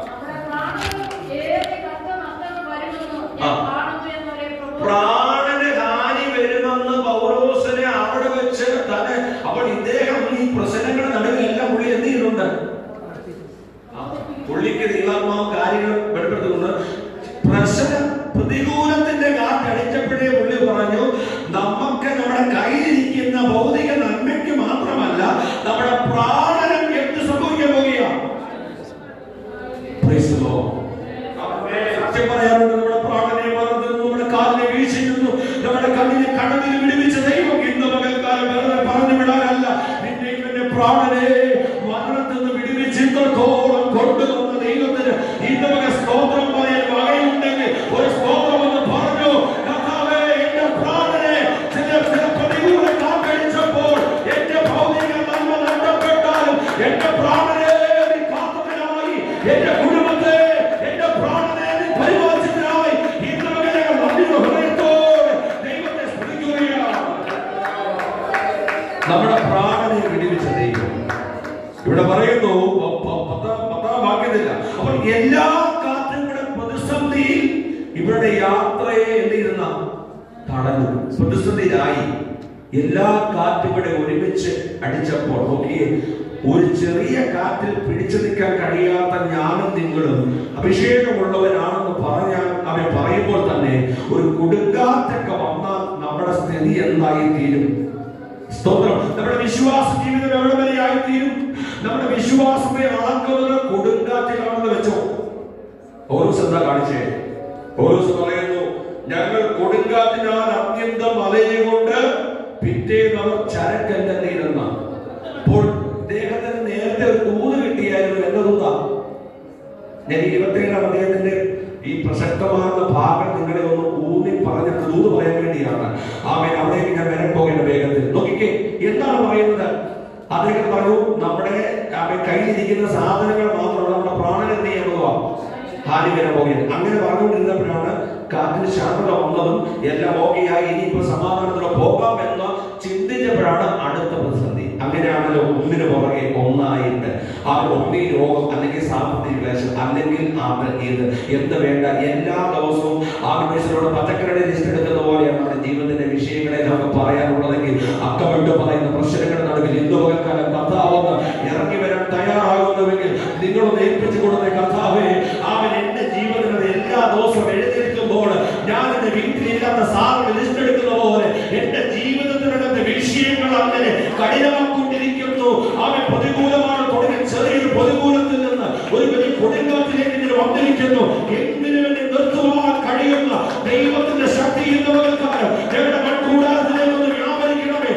നമ്മുടെ പ്രാണനും ഏറെ കഷ്ടനഷ്ടങ്ങൾ വരുമെന്ന് ഞാൻ കാണുന്നു എന്നവരെ പ്രാണന് ഹാനി വരുമെന്ന് പൗലോസിനെ അവിടെ വെച്ച് തന്നെ. അപ്പോൾ ഇദ്ദേഹം ഈ പ്രശ്നങ്ങളുടെ നടുവിലെല്ലാം പുള്ളി എന്ത് ചെയ്യുന്നുണ്ട്? പുള്ളിക്ക് ദൈവാത്മാവ് കാര്യങ്ങൾ വെളിപ്പെടുത്തുന്നുണ്ട്. പ്രതികൂലത്തിന്റെ കാറ്റടിച്ചപ്പോഴേ പുള്ളി പറഞ്ഞു, നമുക്ക് നമ്മുടെ കയ്യിലിരിക്കുന്ന ഭൗതിക നന്മയ്ക്ക് മാത്രമല്ല നമ്മുടെ പ്രാണനം എന്ത് സംഭവിക്കാൻ പോവുകയാണ്. സത്യം പറയാറുണ്ട്, നമ്മുടെ പ്രാണനെ മറന്നു, നമ്മുടെ കാലിനെ വീഴ്ചയുന്നു, നമ്മുടെ കണ്ണിനെ കണ്ണതിൽ വിടുവിച്ച ദൈവം ഇന്ന് പകൽക്കാലം വെറുതെ പറഞ്ഞു വിടാനല്ല, നിന്നെ ഇവന്റെ പ്രാണനെ മരണത്തിൽ നിന്ന് വിടുവിച്ച് ഇത്രത്തോളം കൊണ്ടുവന്ന ദൈവത്തിന് ഇന്ന് പകൽ സ്തോത്രം പറയാൻ വകയുണ്ടെങ്കിൽ ഒരു സ്തോത്രം എന്ന് പറഞ്ഞു. കർത്താവേ, എന്റെ പ്രാണനെ ചില പ്രതികൂല കാറ്റടിച്ചപ്പോൾ എന്റെ ഭൗതിക നന്മ നഷ്ടപ്പെട്ടാലും എന്റെ പ്രാണനെ നീ കാത്തതിനായി, എന്റെ കുടുംബത്തെ, എന്റെ പ്രാണനെ നീ പരിപാലിച്ചതിനായി ഇന്ന് പകൽ നന്ദിയുടെ ഹൃദയത്തോടെ പറയുന്നു പത്താം വാക്യത്തില്ല. അപ്പോൾ എല്ലാ കാറ്റുകളുടെ പ്രതിസന്ധിയിൽ ഇവരുടെ യാത്രയെ എന്തിരുന്ന തടഞ്ഞു, പ്രതിസന്ധിയിലായി. എല്ലാ കാറ്റുകളെ ഒരുമിച്ച് അടിച്ചപ്പോൾ നോക്കിയേ, ഒരു ചെറിയ കാറ്റിൽ പിടിച്ചു നിൽക്കാൻ കഴിയാത്ത ഞാനും നിങ്ങളും അഭിഷേകമുള്ളവനാണെന്ന് പറഞ്ഞാൽ അവൻ പറയുമ്പോൾ തന്നെ ഒരു കൊടുങ്കാറ്റൊക്കെ വന്നാൽ നമ്മുടെ സ്ഥിതി എന്തായി തീരും? സ്തോത്രം. നമ്മുടെ വിശ്വാസ ജീവിതം എവിടെ വരെയായി തീരും? നമ്മുടെ വിശ്വാസത്തെ അളക്കുന്നത് കൊടുങ്കാറ്റിലാണെന്ന് വെച്ചോ. പൗലോസ് എന്താ കാണിച്ചേ? പൗലോസ് പറയുന്നു, ഞങ്ങൾ കൊടുങ്കാറ്റിനാൽ അത്യന്തം അലയുകൊണ്ട് പിറ്റേന്ന് അവർ ചരക്കല്ലെന്നിരുന്ന. അപ്പോൾ അദ്ദേഹത്തിന് നേരത്തെ ഒരു ദൂത് കിട്ടിയായിരുന്നു. എന്റെ ദൂതാ? ഞാൻ 27 അദ്ദേഹത്തിന്റെ ഈ പ്രസക്തമാകുന്ന ഭാഗം നിങ്ങളെ ഒന്ന് ഊന്നി പറഞ്ഞിട്ട് ദൂത് പറയാൻ വേണ്ടിയാണ്. അവിടേക്ക് ഞാൻ വരാൻ പോകേണ്ട വേഗത്തിൽ. നോക്കിക്കേ, എന്താണ് പറയുന്നത്? അദ്ദേഹം പറഞ്ഞു, നമ്മുടെ കയ്യിലിരിക്കുന്ന സാധനങ്ങൾ മാത്രമല്ല, നമ്മുടെ പ്രാണനെ എന്ത് ചെയ്യാൻ ഹാനി വരാൻ പോകുന്നത്. അങ്ങനെ പറഞ്ഞുകൊണ്ടിരുന്നപ്പോഴാണ് കാറ്റിന് ശാന്തത വന്നതും എല്ലാം ഓക്കെയായി, ഇനിയിപ്പോ സമാധാനത്തോടെ പോകാം എന്ന് ചിന്തിച്ചപ്പോഴാണ് അടുത്ത പ്രതിസന്ധി. അങ്ങനെയാണല്ലോ ഒന്നിനു പുറകെ ഒന്നായിട്ട് ഒന്നീ രോഗം, അല്ലെങ്കിൽ സാമ്പത്തിക ക്ലേശം, അല്ലെങ്കിൽ എന്ത് വേണ്ട എല്ലാ ദിവസവും ആത്മീയരോട് പച്ചക്കറിയുടെ ലിസ്റ്റ് എടുക്കുന്ന പോലെയാണ് നമ്മുടെ ജീവിതത്തിന്റെ വിഷയങ്ങളെ നമുക്ക് പറയാനുള്ളതെങ്കിൽ അക്കമിട്ട് പറയുന്ന പ്രശ്നങ്ങളുടെ നടുവിൽ ഇന്ന് പകൽക്കാലം കർത്താവെന്ന് ഇറങ്ങി വരാൻ തയ്യാറാകുന്നുവെങ്കിൽ നിങ്ങളൊന്ന് ഏൽപ്പിച്ചു കൊടുത്ത കർത്താവേ, അവൻ എന്റെ ജീവിതത്തിൽ എല്ലാ ദിവസവും എഴുന്നേൽക്കുമ്പോൾ ഞാൻ എന്റെ വീട്ടിലില്ലാത്ത സാധനം ലിസ്റ്റ് എടുക്കുന്ന പോലെ എന്റെ ജീവിതത്തിനകത്തെ വിഷയങ്ങൾ അങ്ങനെ കഠിനമാക്കൊണ്ടിരിക്കുന്നു. അവൻ പ്രതികൂലമാണ് തുടങ്ങി ചെറിയൊരു പ്രതികൂലത്തിൽ നിന്ന് ഒരു വലിയ കൊടുങ്കാറ്റിലേക്ക് ഇങ്ങനെ വന്നിരിക്കുന്നു. എന്തിനു വേണ്ടി നിർത്തുവാൻ കഴിയുന്ന ദൈവത്തിന്റെ ശക്തി എന്നവർക്കാരും ഞങ്ങളുടെ മൺകൂടാരത്തിലേക്ക് ഒന്ന് വ്യാപരിക്കണമേ,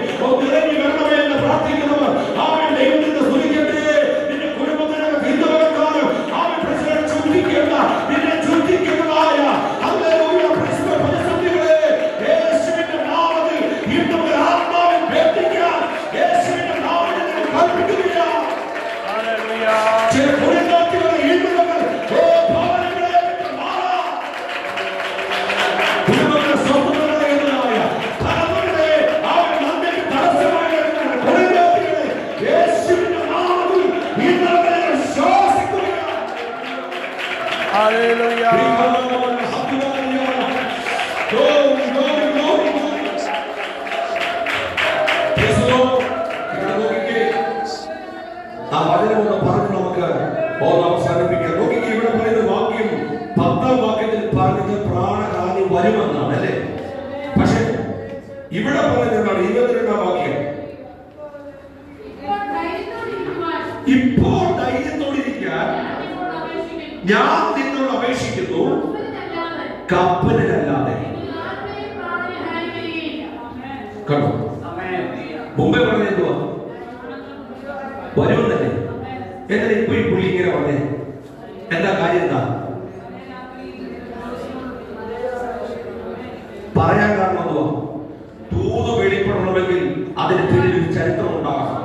ഇറങ്ങി വരണമേ എന്ന് പ്രാർത്ഥിക്കുന്നവർ അവൻ ദൈവത്തിന്റെ സ്തുതിക്കട്ടെ. നിന്റെ കുടുംബത്തിനകത്ത് ഇന്നവർക്കാരും അവൻ പ്രശ്നം ചുറ്റിക്കേണ്ട, നിന്നെ ചുറ്റിക്കുന്നതായ പ്രതിസന്ധികളെ യേശുവിന്റെ നാമത്തിൽ ഇന്നൊരു ആത്മാവിൽ ബന്ധിക്കാൻ യേശുവിന്റെ നാമത്തിൽ കൽപ്പിക്കുകയാണ്. ചില കൊടുങ്കാറ്റുകളെ ഈടുന്നവർ ഭവനങ്ങളെ മാറാം, കുടുംബങ്ങളെ സ്വന്തങ്ങളായ തലമുറകളെ അവൻ നന്ദിക്ക് തടസ്സമായി കൊടുങ്കാറ്റുകളെ യേശുവിന്റെ നാമത്തിൽ ഇന്നവരെ ശ്വാസിക്കുകയാണ്. ഹല്ലേലൂയ. ആ വചനമൊന്ന് പറഞ്ഞ് നമുക്ക് അവസാനിപ്പിക്കാം. നോക്കിക്ക്, ഇവിടെ പറയുന്ന വാക്യം 10ാം വാക്യത്തിൽ പറഞ്ഞത് പ്രാണഹാനി വരുമെന്നാണ് അല്ലേ? പക്ഷെ ഇവിടെ പറയുന്നതാണ് 22ാം വാക്യം, ഇപ്പോൾ ധൈര്യത്തോടിരിക്കാൻ ഞാൻ നിന്നോട് അപേക്ഷിക്കുന്നു, കപ്പലിലല്ലാതെ. കണ്ടോ? മുമ്പേ പറഞ്ഞെന്തുവാ? വരുമെന്നല്ലേ? എന്നാൽ ഇപ്പൊ ഈ പുള്ളി ഇങ്ങനെ പറഞ്ഞേ, എന്താ കാര്യം? എന്താ പറയാൻ കാരണം? എന്തുവാ? ദൂത് വെളിപ്പെടണമെങ്കിൽ അതിന് പിന്നിൽ ഒരു ചരിത്രം ഉണ്ടാകണം.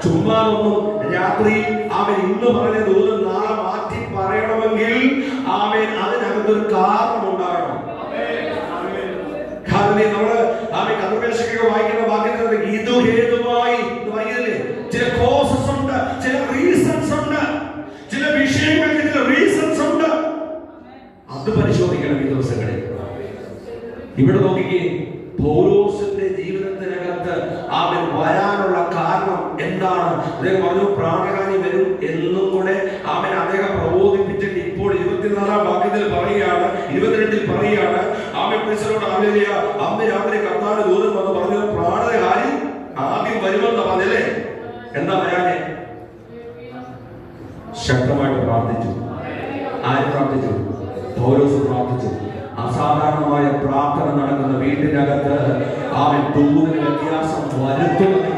ചുമ്മാ ഒന്നും രാത്രി അവൻ ഇന്ന് പറഞ്ഞ ദൂത് നാളെ മാറ്റി പറയണമെങ്കിൽ അവൻ അതിനകത്തൊരു കാരണം ഉണ്ടാകണം. നമ്മള് കർമ്മേശൊക്കെ വായിക്കുന്ന വാക്യത്തിൽ ഇത് ഹേതുവായി വായിക്കില്ലേ? ചില കോസസ് ഉണ്ട്, ചില റീസൺസ് ഉണ്ട്, ചില വിഷയങ്ങൾക്ക് ചില റീസൺസ് ഉണ്ട്. അത് പരിശോധിക്കണം ഈ ദിവസങ്ങളിൽ. ഇവിടെ നോക്കിക്കേ, പൗലോസിന്റെ ജീവിതത്തിനകത്ത് അവൻ വരാനുള്ള കാരണം എന്താണ്? അദ്ദേഹം പറഞ്ഞു പ്രാണഹാനി വരും എന്നും കൂടെ അദ്ദേഹം പ്രബോധിപ്പിച്ചിട്ട് ഇപ്പോൾ 24ാം വാക്യത്തിൽ പറയുകയാണ്, 22ൽ പറയുകയാണ്, അവൻ ക്രിസ്തുവിനോട് ഹല്ലേലൂയ, അന്ന് രാത്രി കർത്താവിന്റെ ദൂതൻ വന്ന് പറഞ്ഞത് പ്രാണഹാനി ആദ്യം വരുമെന്ന് പറഞ്ഞല്ലേ? എന്താ വരാനെ? ശക്തമായിട്ട് പ്രാർത്ഥിച്ചു. ആര് പ്രാർത്ഥിച്ചു? പൗലോസ് പ്രാർത്ഥിച്ചു. അസാധാരണമായ പ്രാർത്ഥന നടക്കുന്ന വീട്ടിനകത്ത് അവൻ ദൂതിന് വ്യത്യാസം വരുത്തുമെന്ന്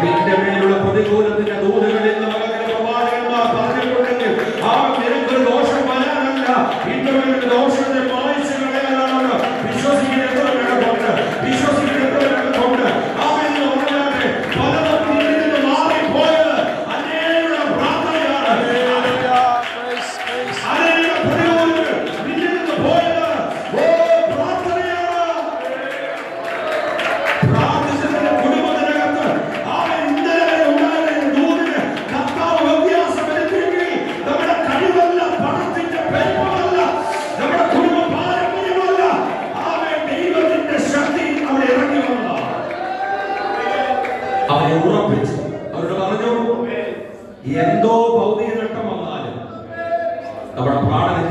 വീട്ടിന്റെ മേലുള്ള പ്രതികൂലത്തിന്റെ ദൂതുകളിൽ പ്രവാചകന്മാർ പറഞ്ഞിട്ടുണ്ടെങ്കിൽ അവൻ നിനക്കൊരു ദോഷം വരാനല്ല, ഇന്നൊരു ദോഷത്തെ മായ്ച്ചു കളയാനാണ് വിശ്വസിക്കുന്നവരുണ്ട്. വിശ്വസിക്കുന്നവരുണ്ട്. അവൻ പറഞ്ഞാട്ടെ പലതരത്തിൽ നിന്ന് മാറിപ്പോയത് അനേക പ്രാർത്ഥനയാണ്. പ്രാർത്ഥനയാണ്. പ്രാർത്ഥിച്ചതിന്റെ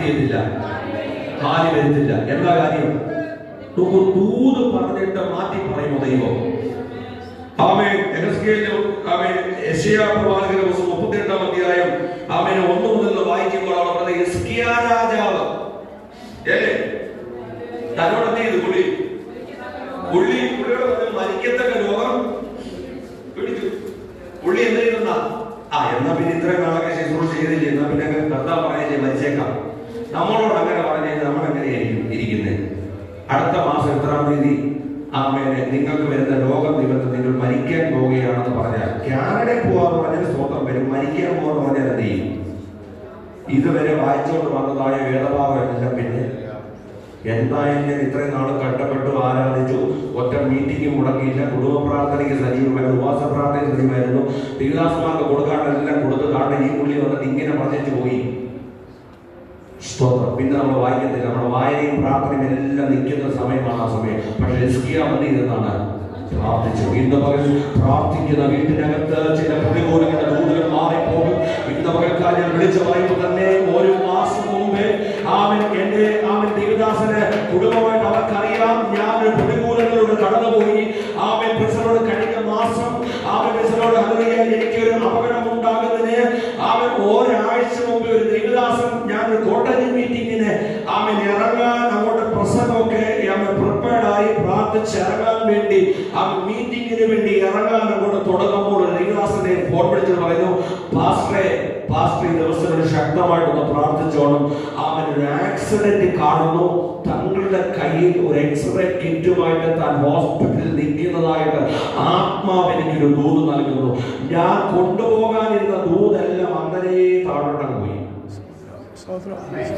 ചെയ്യത്തില്ല, കാലി വരുത്തില്ല. എന്താ കാര്യം? ദൂത് പറഞ്ഞിട്ട് മാറ്റി പറയുമോ ദൈവം? ആമേൻ. യെശയ്യാ പ്രവാചകന്റെ പുസ്തകം 38-ാം അധ്യായം 1 മുതൽ വായിക്കുമ്പോൾ അവിടെ പറഞ്ഞ ഹിസ്കിയാ രാജാവ് തന്നോട് എന്ത് ചെയ്തു? പുള്ളിയുടെ മരിക്കത്തക്ക രോഗം പിടിച്ചു. പുള്ളി എന്ത് ചെയ്യുന്ന എന്നാ പിന്നെ ഇത്രയും നാളൊക്കെ ശുശ്രൂഷ ചെയ്തില്ലേ, എന്നാ പിന്നെ കർത്താവ് പറഞ്ഞേ മരിച്ചേക്കാം. നമ്മളോട് അങ്ങനെ പറഞ്ഞു നമ്മൾ എങ്ങനെയായിരിക്കും ഇരിക്കുന്നത്? അടുത്ത മാസം എത്രാം തീയതി നിങ്ങൾക്ക് വരുന്ന രോഗം നിമിത്തം നിങ്ങൾ മരിക്കാൻ പോവുകയാണെന്ന് പറഞ്ഞാൽ കാനഡയിൽ പോവാന്ന് പറഞ്ഞാൽ സ്തോത്രം വരും. മരിക്കാൻ പോവാന്ന് പറഞ്ഞാൽ എന്ത് ചെയ്യും? ഇതുവരെ വായിച്ചുകൊണ്ട് വന്നതായ വേദഭാവം എല്ലാം പിന്നെ എന്തായാലും ഞാൻ ഇത്രയും നാൾ കഷ്ടപ്പെട്ടു ആരാധിച്ചു, ഒറ്റ മീറ്റിംഗ് മുടക്കിയില്ല, കുടുംബ പ്രാർത്ഥനയ്ക്ക് സജീവമായിരുന്നു, ഉപവാസ പ്രാർത്ഥനയ്ക്ക് സജീവമായിരുന്നു, ദൈവദാസന്മാർക്ക് കൊടുക്കാണ്ടെല്ലാം കൊടുത്ത് കാട്ടെ ഈ പുള്ളി വന്നിട്ട് ഇങ്ങനെ പറഞ്ഞു പോയി. സ്തോത്രം. പിന്നെ നമ്മൾ വായിക്കത്തില്ല. നമ്മുടെ വായനയും പ്രാർത്ഥനയും എല്ലാം നിൽക്കുന്ന സമയമാണ് ആ സമയം. പക്ഷെ ഹിസ്കിയാ വന്ന് ഇരുന്നാണ് പ്രാർത്ഥിച്ചു. ഇന്ന് പകൽ പ്രാർത്ഥിക്കുന്ന വീട്ടിനകത്ത് ചില പ്രതികൂലങ്ങളുടെ ദൂതകൾ മാറിപ്പോകും. ഇന്ന് പകൽക്കാലം ഞാൻ വിളിച്ചു പറയുമ്പോൾ തന്നെ 1 മാസം മുമ്പേ എന്റെ ദേവദാസന് കുടുംബമായിട്ട് അവർക്കറിയാം ഞാൻ ഒരു പ്രതികൂലങ്ങളിലൂടെ കടന്നുപോയി. പ്രസവോട് കഴിഞ്ഞ മാസം പ്രസവോട് എനിക്കൊരു അപകടം ഉണ്ടാകുന്നതിന് ഒരാഴ്ച മുമ്പ് ഒരു ദേവദാസൻ ഞാൻ ഒരു കോട്ടയം മീറ്റിങ്ങിന് ഇറങ്ങാൻ അങ്ങോട്ട് പ്രസംഗമൊക്കെ പ്രിപ്പയർഡ് ആയി പ്രാർത്ഥിച്ചിറങ്ങാൻ വേണ്ടി മീറ്റിങ്ങിന് വേണ്ടി ഇറങ്ങാൻ അങ്ങോട്ട് തുടങ്ങുമ്പോൾ ഒരു ദേവദാസനെ ഫോൺ വിളിച്ചിട്ട് പറയുന്നു, പാസ്റ്ററെ ഈ ദിവസങ്ങളിൽ ശക്തമായിട്ടൊന്ന് പ്രാർത്ഥിച്ചോണം. ഒരു ആക്സിഡന്റ് കാണുന്നു, തങ്ങളുടെ കയ്യിൽ ഒരു എക്സ്റേ കിറ്റുമായിട്ട് താൻ ഹോസ്പിറ്റലിൽ നിൽക്കുന്നതായിട്ട് ആത്മാവ് എനിക്കൊരു ദൂത് നൽകുന്നു. ഞാൻ കൊണ്ടുപോകാനിരുന്ന ദൂതെല്ലാം അങ്ങനെ താഴോട്ടങ്ങ് പോയി.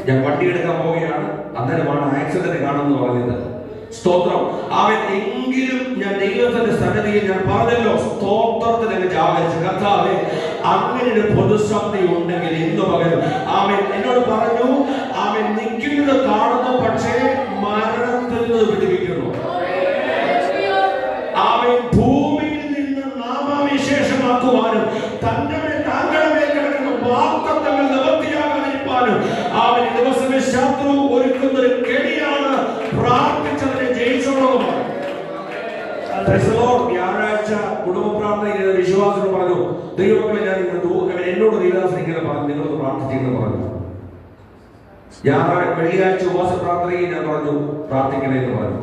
ഞാൻ വണ്ടി എടുക്കാൻ പോവുകയാണ്, അന്നേരമാണ് ആക്സിഡന്റ് കാണുമെന്ന് പറഞ്ഞത്. സ്തോത്രം. എങ്കിലും ഞാൻ ദൈവത്തിന്റെ സന്നിധിയിൽ ഞാൻ പറഞ്ഞല്ലോ, സ്തോത്രത്തിൽ അങ്ങ് ജാഗരിച്ചു. കർത്താവേ, അങ്ങനെ ഒരു പൊതുശബ്ദം ഉണ്ടെങ്കിൽ ഇന്ന് പകരം എന്നോട് പറഞ്ഞു, നിൽക്കുന്നത് കാണുന്നു, പക്ഷേ മരണത്തിൽ നിന്ന് വിടുവിക്കുന്നു. ഭൂമിയിൽ നിന്ന് നാമവിശേഷമാക്കുവാനും താങ്കളുടെ മേൽ കിടക്കുന്ന വാഗ്ദത്തങ്ങൾ നിവൃത്തിയാകാതിരിക്കാനും ദിവസമേ ശത്രു ഒരുക്കുന്നൊരു കെണിയാണ് പ്രാർത്ഥിച്ചതിനെ ജയിച്ചോളവുമാണ്. വ്യാഴാഴ്ച കുടുംബ പ്രാർത്ഥന വിശ്വാസികൾ പറഞ്ഞു, ദൈവമക്കളെ ഞാൻ എന്നോട് ദൈവദാസൻ ഇങ്ങനെ പറഞ്ഞു, നിങ്ങളൊന്ന് പ്രാർത്ഥിച്ചെന്ന് പറഞ്ഞു. വെള്ളിയാഴ്ച ഉപവാസ പ്രാർത്ഥനയിൽ ഞാൻ പറഞ്ഞു പ്രാർത്ഥിക്കണേന്ന് പറഞ്ഞു.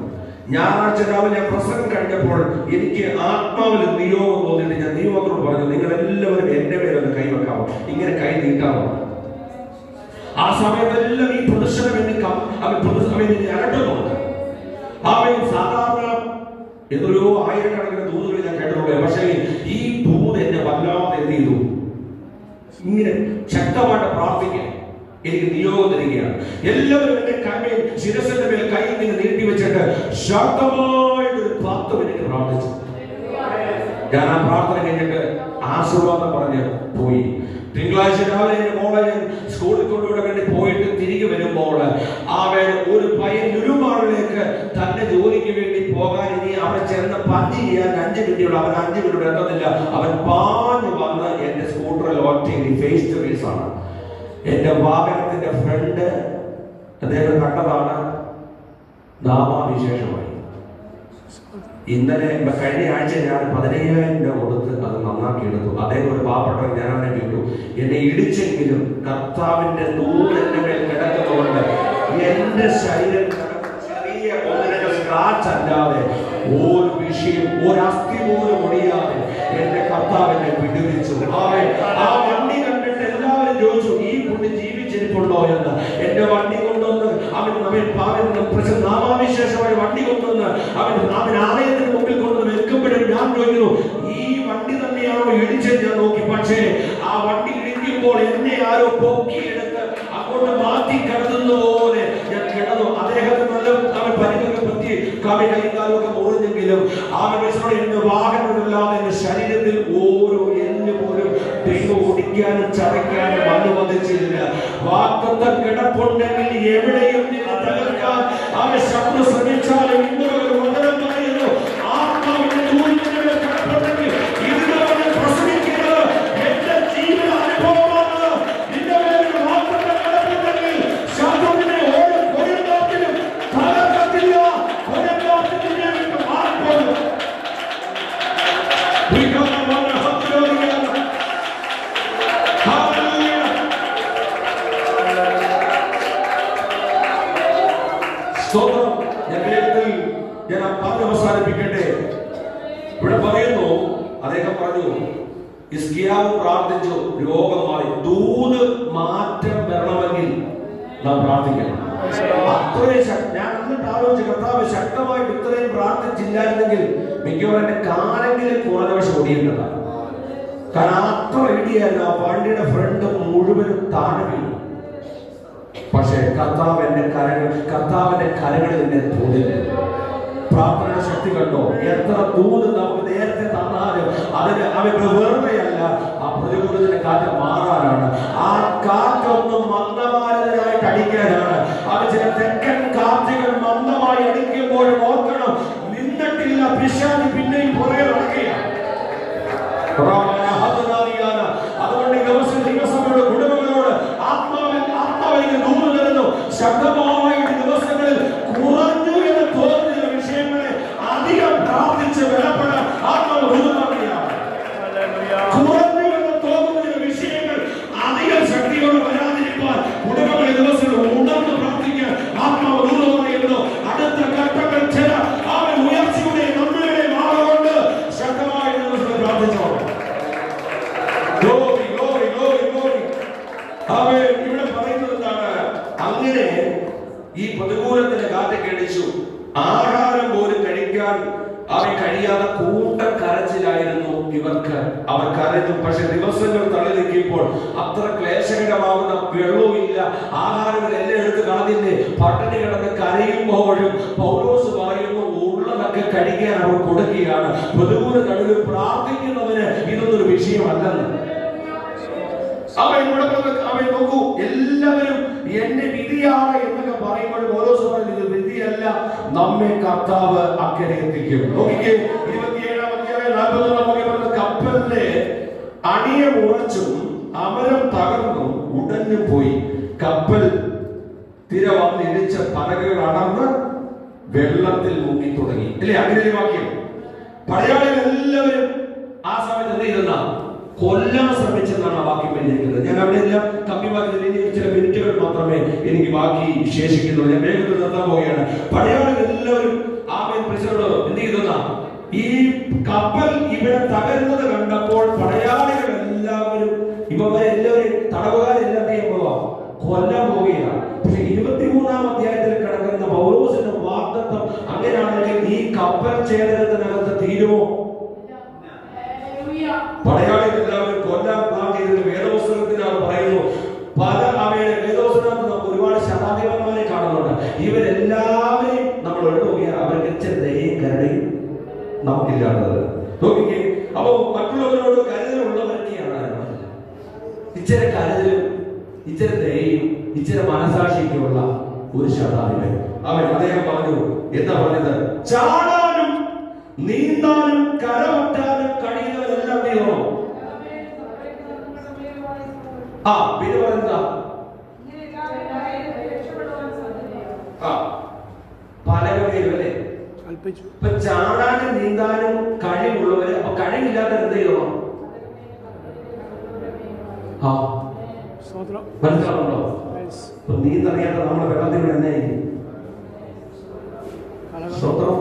ഞായറാഴ്ച രാവിലെ ഞാൻ പ്രസംഗം കഴിഞ്ഞപ്പോൾ എനിക്ക് ആത്മാവിൽ നിയോഗം തോന്നിയിട്ട് ഞാൻ ദൈവമക്കളോട് പറഞ്ഞു, നിങ്ങൾ എല്ലാവരും എന്റെ പേരൊന്ന് കൈവെക്കാമോ, ഇങ്ങനെ കൈ നീട്ടാമോ. ആ സമയത്തെല്ലാം ഈ പ്രദർശനം അലട്ടുന്നുണ്ട്. സാധാരണ എത്രയോ ആയിരക്കണക്കിന് ദൂതുകൾ ഞാൻ കേട്ടിട്ടുണ്ട്. പക്ഷേ ഈ ദൂത് എന്നെ വല്ലാതെ എന്ത് ചെയ്തു, ഇങ്ങനെ ശക്തമായിട്ട് പ്രാർത്ഥിക്കാൻ എനിക്ക് നിയോഗം തരികയാണ്. എല്ലാവരും എന്റെ ശിരസിന്റെ മേൽ കൈ ഇങ്ങനെ നീട്ടിവെച്ചിട്ട് ശക്തമായിട്ട് 10 മിനിറ്റ് പ്രാർത്ഥിച്ചു. ഞാൻ ആ പ്രാർത്ഥന കഴിഞ്ഞിട്ട് ആശീർവാദം പറഞ്ഞ് പോയി. തിങ്കളാഴ്ച രാവിലെ എന്റെ മോളെ ഞാൻ സ്കൂളിൽ കൊണ്ടുവിടാൻ വേണ്ടി പോയിട്ട് തിരികെ വരുമ്പോൾ ഒരു പയ്യൻ ലുലുമാളിലേക്ക് തന്റെ ജോലിക്ക് വേണ്ടി പോകാൻ ഇനി അവിടെ ചെന്ന് പഞ്ച് ചെയ്യാൻ 5 മിനിറ്റുള്ള അവൻ 5 മിനിറ്റ് എത്തുന്നില്ല. അവൻ പാഞ്ഞു വന്ന് എന്റെ സ്കൂട്ടറിൽ ഒറ്റ ഫേസ് ടു ഫേസ് ആണ്. എന്റെ വാഹനത്തിന്റെ ഫ്രണ്ട് അദ്ദേഹം കണ്ടതാണ്, നാമാവിശേഷമായി. ഇന്നലെ കഴിഞ്ഞ ആഴ്ച ഞാൻ 15,000 രൂപ കൊടുത്ത് അത് നന്നാക്കി എടുത്തു. അദ്ദേഹം ഒരു പാവപ്പെട്ടവൻ, ഞാൻ അവനെ വിട്ടു. എന്നെ ഇടിച്ചെങ്കിലും കർത്താവിന്റെ ദൂത് എന്റെ മേൽ കിടക്കുന്നതുകൊണ്ട് എന്റെ ശരീരം ചെറിയ 1-2 സ്ക്രാച്ച് അല്ലാതെ ഒരു വിഷയം, ഒരു അസ്ഥി പോലും ഒടിയാതെ എന്റെ കർത്താവിനെ വിടുവിച്ചു. ആ വണ്ടി കണ്ടിട്ട് എല്ലാവരും ചോദിച്ചു, ഈ പുള്ളി ജീവിച്ചിരിപ്പുണ്ടോ എന്ന്. എന്റെ വണ്ടി കൊണ്ടുവന്ന് നാമാവിശേഷമായി വണ്ടി കൊണ്ടുവന്ന് അവൻ ആലയത്തിന് മുമ്പിൽ കൊണ്ടുവന്ന് വെക്കുമ്പോഴും ഞാൻ ചോദിക്കുന്നു, ഈ വണ്ടി തന്നെയാണോ ഇടിച്ചത് ഞാൻ നോക്കി. പക്ഷേ ആ വണ്ടി ഇടിക്കുമ്പോൾ എന്നെ ആരോ പൊക്കിയെടുത്ത് അങ്ങോട്ട് മാറ്റി കിടന്ന പോലെ ഞാൻ കിടന്നു. അദ്ദേഹത്തിന് നല്ല അവൻ പരിക്കൊക്കെ പറ്റി കൈകാലൊക്കെ മുറിഞ്ഞെങ്കിലും എന്റെ വാഹനമില്ലാതെ എന്റെ ശരീരത്തിൽ ഓരോ എല്ല് പോലും ദൈവം ഒടിക്കാനും ചതയ്ക്കാനും അനുവദിച്ചില്ല. വാഗ്ദത്തം കിടപ്പുണ്ടെങ്കിൽ എവിടെയും തകർക്കാൻ ശത്രു ശ്രമിച്ചാലും ഇന്നൊരു വചനം പറയുന്നു, ആത്മാവിന്റെ ദൂതന്റെ കിടപ്പുണ്ടെങ്കിൽ ഇതിനോട് പ്രസവിക്കുന്നത് എന്റെ ജീവിത അനുഭവമാണ്. നിന്റെ മേൽ വാഗ്ദത്തം കിടപ്പുണ്ടെങ്കിൽ ഞാൻ പറഞ്ഞ് അവസാനിപ്പിക്കട്ടെ. ഇവിടെ പറയുന്നു, അദ്ദേഹം പറഞ്ഞു, ഹിസ്കിയാവ് പ്രാർത്ഥിച്ചു, രോഗം മാറി. ദൂത് മാറ്റം വരണമെങ്കിൽ നാം പ്രാർത്ഥിക്കണം. ഞാൻ എന്നിട്ട് ആലോചിച്ചു, കർത്താവ് ശക്തമായിട്ട് ഇത്രയും പ്രാർത്ഥിച്ചില്ലായിരുന്നെങ്കിൽ മിക്കവാറും എന്റെ കാലെങ്കിലും കുറഞ്ഞവശം ഓടിയേണ്ടതാണ്. കാരണം അത്ര ഇടിയല്ല, വണ്ടിയുടെ ഫ്രണ്ട് മുഴുവനും താഴെ വീണു. പക്ഷേ കർത്താവിന്റെ കരങ്ങളിൽ എന്നെ തോന്നില്ല. പ്രാർത്ഥന ശക്തി കണ്ടോ? എത്ര ദൂത് നമുക്ക് നേരത്തെ തന്നാലും അതിന് അവരുടെ വെറുതെയല്ല, ആ പ്രതികൂലത്തിന്റെ കാറ്റ് മാറാനാണ്. ആ കാറ്റൊന്നും മന്ദമാരനായിട്ട് അടിക്കാനാണ്. അത് ചില തെക്കൻ കാറ്റുകൾ മന്ദമായി അടിക്കുമ്പോഴും ഓർക്കണം, നിന്നിട്ടില്ല, പിശാച് പിന്നെയും പുറകെ നടക്കുകയാണ്. അതുകൊണ്ട് ദിവസങ്ങളുടെ കുടുംബങ്ങളോട് ആത്മാവിന് ദൂത് തരുന്നു. ശക്തമായിട്ട് ദിവസങ്ങളിൽ കുറഞ്ഞു എന്ന് തോന്നുന്ന വിഷയങ്ങളെ അധികം പ്രാർത്ഥിച്ച് ബലപ്പെടാൻ ആത്മാവ് ദൂത് പറയുകയാണ്. കുറഞ്ഞു എന്ന് തോന്നുന്ന വിഷയങ്ങൾ അധികം ശക്തിയോട് വരാതിരിക്കാൻ കുടുംബങ്ങളെ ദിവസങ്ങൾ ഉണർന്ന് പ്രാർത്ഥിക്കാൻ ആത്മാവ് ദൂത് പറയുന്നു. അടുത്ത ഘട്ടങ്ങൾ ചില അവൻ ഉയർച്ചയുടെ നമ്മളുടെ മാറുകൊണ്ട് ശക്തമായ ദിവസങ്ങൾ പ്രാർത്ഥിച്ചോ. ഇവിടെ പറയുന്നത് എന്താണ്? അങ്ങനെ ഈ പ്രതികൂലത്തിന്റെ കാറ്റൊക്കെ അടിച്ചു, ആഹാരം പോലും കഴിക്കാൻ അവൻ കഴിയാതെ കൂട്ടക്കരച്ചിലായിരുന്നു ഇവർക്ക്. അവർ കരഞ്ഞു. പക്ഷെ ദിവസങ്ങൾ തള്ളി നീക്കിയപ്പോൾ അത്ര ക്ലേശകരമാകുന്ന വെള്ളവുമില്ല, ആഹാരങ്ങളെല്ലാം എടുത്ത് കളഞ്ഞില്ലേ, പട്ടിണി കിടന്ന് കരയുമ്പോഴും പൗലോസ് പറയുന്നു, ഉള്ളതൊക്കെ കഴിക്കാൻ അവർ കൊടുക്കുകയാണ്. പ്രതികൂല നടുവിൽ പ്രാർത്ഥിക്കുന്നവന് ഇതൊന്നൊരു വിഷയമല്ലെന്ന്. അവൻ നോക്കൂ, എല്ലാവരും എന്റെ വിധിയാണ് എന്നൊക്കെ പറയുമ്പോൾ പൗലോസ് പറയുന്നത് ഇത് വിധിയല്ല, നമ്മെ കർത്താവ് അക്കരെ എത്തിക്കും. നോക്കിക്കേ, 27-ാം അധ്യായം 41-ാം വാക്യം പറയുന്നത്, കപ്പലിന്റെ അണിയ ഉറച്ചും അമരം തകർന്നും ഉടഞ്ഞു പോയി. കപ്പൽ തിര വന്നിടിച്ച പലകകൾ അടർന്ന് വെള്ളത്തിൽ മുങ്ങി തുടങ്ങി. അല്ലേ? അങ്ങനെ വാക്യം. പടയാളികൾ എല്ലാവരും ആ സമയത്ത് എന്ത് ചെയ്തെന്നാ? കൊല്ലാൻ ശ്രമിച്ചെന്നാണ് ആ വാക്യം പറഞ്ഞിരിക്കുന്നത്. ഞാൻ അവിടെ എല്ലാം കമ്പിവാക്യത്തിൽ ഇനി ചില മിനിറ്റുകൾ മാത്രമേ എനിക്ക് ബാക്കി ശേഷിക്കുന്നുള്ളൂ. ഞാൻ വേഗത്തിൽ നിർത്താൻ പോവുകയാണ്. പടയാളികൾ എല്ലാവരും എന്ത് ചെയ്തെന്നാ? ഈ കപ്പൽ ഇവിടെ തകരുന്നത് കണ്ടപ്പോൾ പടയാളികൾ എല്ലാവരും ഇവരെല്ലാവരും തടവുകാരെല്ലാം കൊല്ലാൻ പോവുകയാണ്. പക്ഷെ 23-ാം അധ്യായത്തിൽ കിടക്കുന്ന പൗലോസിന്റെ വാഗ്ദത്തം അങ്ങനെയാണെങ്കിൽ ഈ കപ്പൽ ഛേദനത്തിനകത്ത് തീരുമോ? പടയാളികൾ എല്ലാവരും കൊല്ലാൻ പ്ലാൻ ചെയ്തത് വേദപുസ്തകത്തിനാണ് പറയുന്നു. പല അവയുടെ വേദപുസ്തകത്ത് നമുക്ക് ഒരുപാട് ശതാധിപന്മാരെ കാണുന്നുണ്ട്. ഇവരെല്ലാവരെയും നമ്മൾ എടുത്തുപോയാൽ അവർക്ക് ഇച്ചിരി ദയയും കരുണയും നമുക്കില്ലാത്തത്. നോക്കിക്കേ, അപ്പൊ മറ്റുള്ളവരോട് കരുതലുള്ളവരൊക്കെയാണ് ഇച്ചിരി കരുതലും ഇച്ചിരി ദയയും ഇച്ചിരി മനസാക്ഷിക്കുള്ള ഒരു ശതാധിപൻ. അദ്ദേഹം പറഞ്ഞു, എന്താ പറഞ്ഞത്? ചാടാനും നീന്താനും കരവറ്റാനും കഴിയുന്നവരെല്ലാം തീർന്നോ? പിന്നെ പറയുന്ന പലകമേലല്ലേ? ഇപ്പൊ ചാടാനും നീന്താനും കഴിവുള്ളവര്, അപ്പൊ കഴിവില്ലാത്തവർ എന്ത് ചെയ്യണം? മനസ്സിലാവുന്നുണ്ടോ? നീന്തറിയാത്ത നമ്മളെ വെള്ളത്തിൽ എന്നായിരിക്കും? സ്വത്രം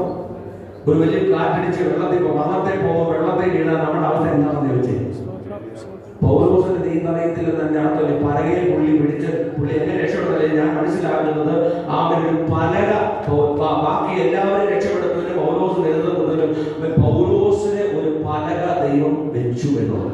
ഒരു വലിയ കാറ്റടിച്ച് വെള്ളത്തിൽ വള്ളത്തെ പോകുമ്പോൾ വെള്ളത്തിൽ വീണാൽ നമ്മുടെ അവസ്ഥ എന്താണെന്ന് ചോദിച്ചേ. പൗലോസിന്റെ നീന്തറിയത്തിൽ തന്നെ അർത്ഥം പലകയെ പിടിച്ച് പുള്ളി എങ്ങനെ രക്ഷപ്പെടുത്തല്ലേ? ഞാൻ മനസ്സിലാക്കുന്നത് ആ ഒരു പലക, ബാക്കി എല്ലാവരും രക്ഷപ്പെടുത്തുന്നതിന് പൗലോസ് നേതൃത്വത്തിലും പൗലോസിനെ ഒരു പലക ദൈവം വെച്ചു എന്നുള്ളത്.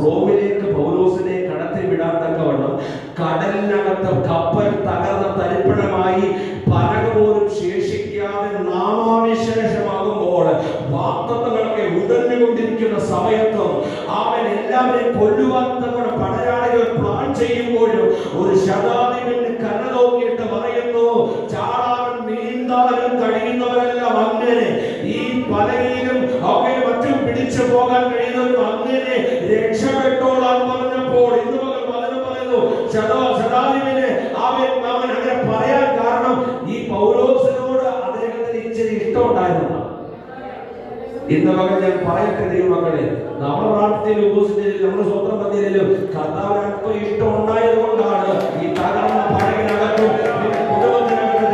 റോമിലേക്ക് പൗലോസിനെ കടത്തി വിടാൻ തക്കവണ്ണം കടലിനകത്ത് കപ്പൽ തകർന്ന തരിപ്പണമായി പലക പോലും ശേഷിക്കാതെ നാമാവിശേഷമാകുമ്പോൾ വാഗ്ദത്തങ്ങളൊക്കെ ഉടഞ്ഞുകൊണ്ടിരിക്കുന്ന സമയത്തും അവൻ എല്ലാവരെയും കൊല്ലുവാൻ തക്കവണ്ണം പടയാളികൾ പ്ലാൻ ചെയ്യുമ്പോഴും ഒരു ശതാധിപന് കണ്ണ നോക്കിയിട്ട് പറയുന്നു, ചാടാനും നീന്താനും കഴിയുന്നവരെല്ലാം അങ്ങനെ, ഈ പലകയിലും ഒക്കെ മറ്റും പിടിച്ചു പോകാൻ കഴിയുന്നവരും അങ്ങനെ രക്ഷപ്പെട്ടോളാൻ പറഞ്ഞപ്പോൾ ഇന്ന് മകൾ വചനം പറയുന്നു, ശതാധിപന് അവൻ അങ്ങനെ പറയാൻ കാരണം ഈ പൗലോസിനോട് അദ്ദേഹത്തിന് ഇച്ചിരി ഇഷ്ടമുണ്ടായിരുന്നു. ഇന്ന് മകൾ ഞാൻ പറയട്ടെ ദൈവമക്കളെ, നമ്മുടെ പ്രാർത്ഥനയിൽ ഉപസിച്ചിലും നമ്മുടെ സ്വന്തം പദ്ധതിയിലും കർത്താവിനൊക്കെ ഇഷ്ടം ഉണ്ടായത് കൊണ്ടാണ് ഈ തകർന്ന പടകിനകത്തും കുടുംബത്തിനകത്ത്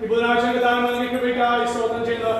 ഈ ബുധനാഴ്ച കൃപയ്ക്കായി സ്തോത്രം ചെയ്യുന്ന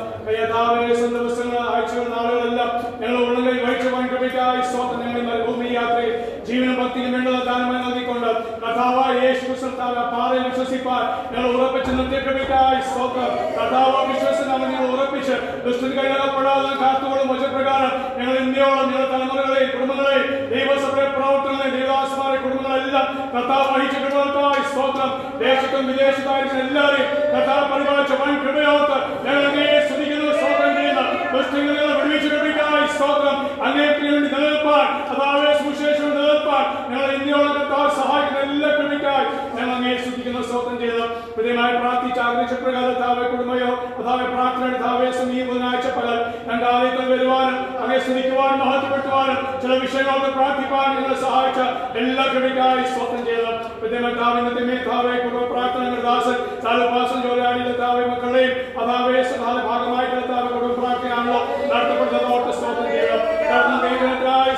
ദിവസങ്ങൾ ആഴ്ചകൾ നാളുകളെല്ലാം ഞങ്ങൾ ഉള്ളങ്ങളിൽ വഹിച്ചുവാൻ കൃപയ്ക്കായി സ്തോത്രം. ഞങ്ങൾ മരുഭൂമി യാത്രയിൽ ജീവനും ഭക്തിയും വേണ്ടത് ദാനമായി നൽകിക്കൊണ്ട് കർത്താവായ യേശു ക്രിസ്തു പാറയിൽ വിശ്വസിപ്പാൻ ഞങ്ങൾ ഉറപ്പിച്ച് നിർത്തിയ കൃപയ്ക്കായി സ്തോത്രം. കർത്താവ് വിശ്വസിനാമം ഞങ്ങൾ ഉറപ്പിച്ച് ദുഷ്ടന് കൈകാപ്പെടാതെ കാത്തുകൊള്ളും വചനപ്രകാരം ഞങ്ങൾ ഇന്ത്യയോളം ഞങ്ങളുടെ തലമുറകളെയും കുടുംബങ്ങളെയും ദൈവസഭയുടെ പ്രവർത്തനങ്ങളെയും ദൈവദാസന്മാരെ കുടുംബങ്ങളെല്ലാം കർത്താവ് വഹിച്ച കൃപകൾക്കായി സ്തോത്രം. ദേശത്തും വിദേശത്തായിരിക്കുന്ന എല്ലാവരെയും കർത്താവ് പരിപാലിച്ച വൻ കൃപയോർത്ത് ഞങ്ങൾ അങ്ങയെ സ്തുതിക്കുന്നു, സ്തോത്രം ചെയ്യുന്ന ദുഷ്ടങ്ങളെ വിടുവിച്ച കൃപയ്ക്കായി സ്തോത്രം. അങ്ങേക്ക് വേണ്ടി നിലനിൽപ്പാൻ അതാവേ സുവിശേഷം നിലനിൽപ്പാൻ ഞങ്ങൾ ഇന്ത്യയോളം കർത്താവ് സഹായിക്കുന്ന എല്ലാ കൃപയ്ക്കായി ഞങ്ങൾ അങ്ങയെ സ്തുതിക്കുന്നു, സ്തോത്രം ചെയ്യുന്നു. ഹൃദയമായി പ്രാർത്ഥിച്ച് ആഗ്രഹിച്ച പ്രകാരം താവേ കുടുംബയോ അതാവെ പ്രാർത്ഥനയുടെ താവേശം ഈ ബുധനാഴ്ച പകൽ ഞങ്ങളുടെ ആലയത്തിൽ വരുവാനും അങ്ങയെ സ്തുതിക്കുവാനും മഹത്വപ്പെടുത്തുവാനും ചില വിഷയങ്ങളോട് പ്രാർത്ഥിപ്പാൻ ഞങ്ങളെ സഹായിച്ച എല്ലാ കൃപയ്ക്കായി സ്തോത്രം ചെയ്യുന്നു. ഹൃദയമായി താവിന്റെ താവേ കുടുംബ പ്രാർത്ഥനയുടെ ദാസൻ സാലുപാസം ജോലിയാണിയുടെ താവേ മക്കളെയും അതാവേ ഭാഗമായിട്ടുള്ള താവേ കുടുംബ പ്രാർത്ഥനയാണല്ലോ നടത്തപ്പെടുന്നത് ഓർത്ത് സ്തോത്രം ചെയ്യുന്നു.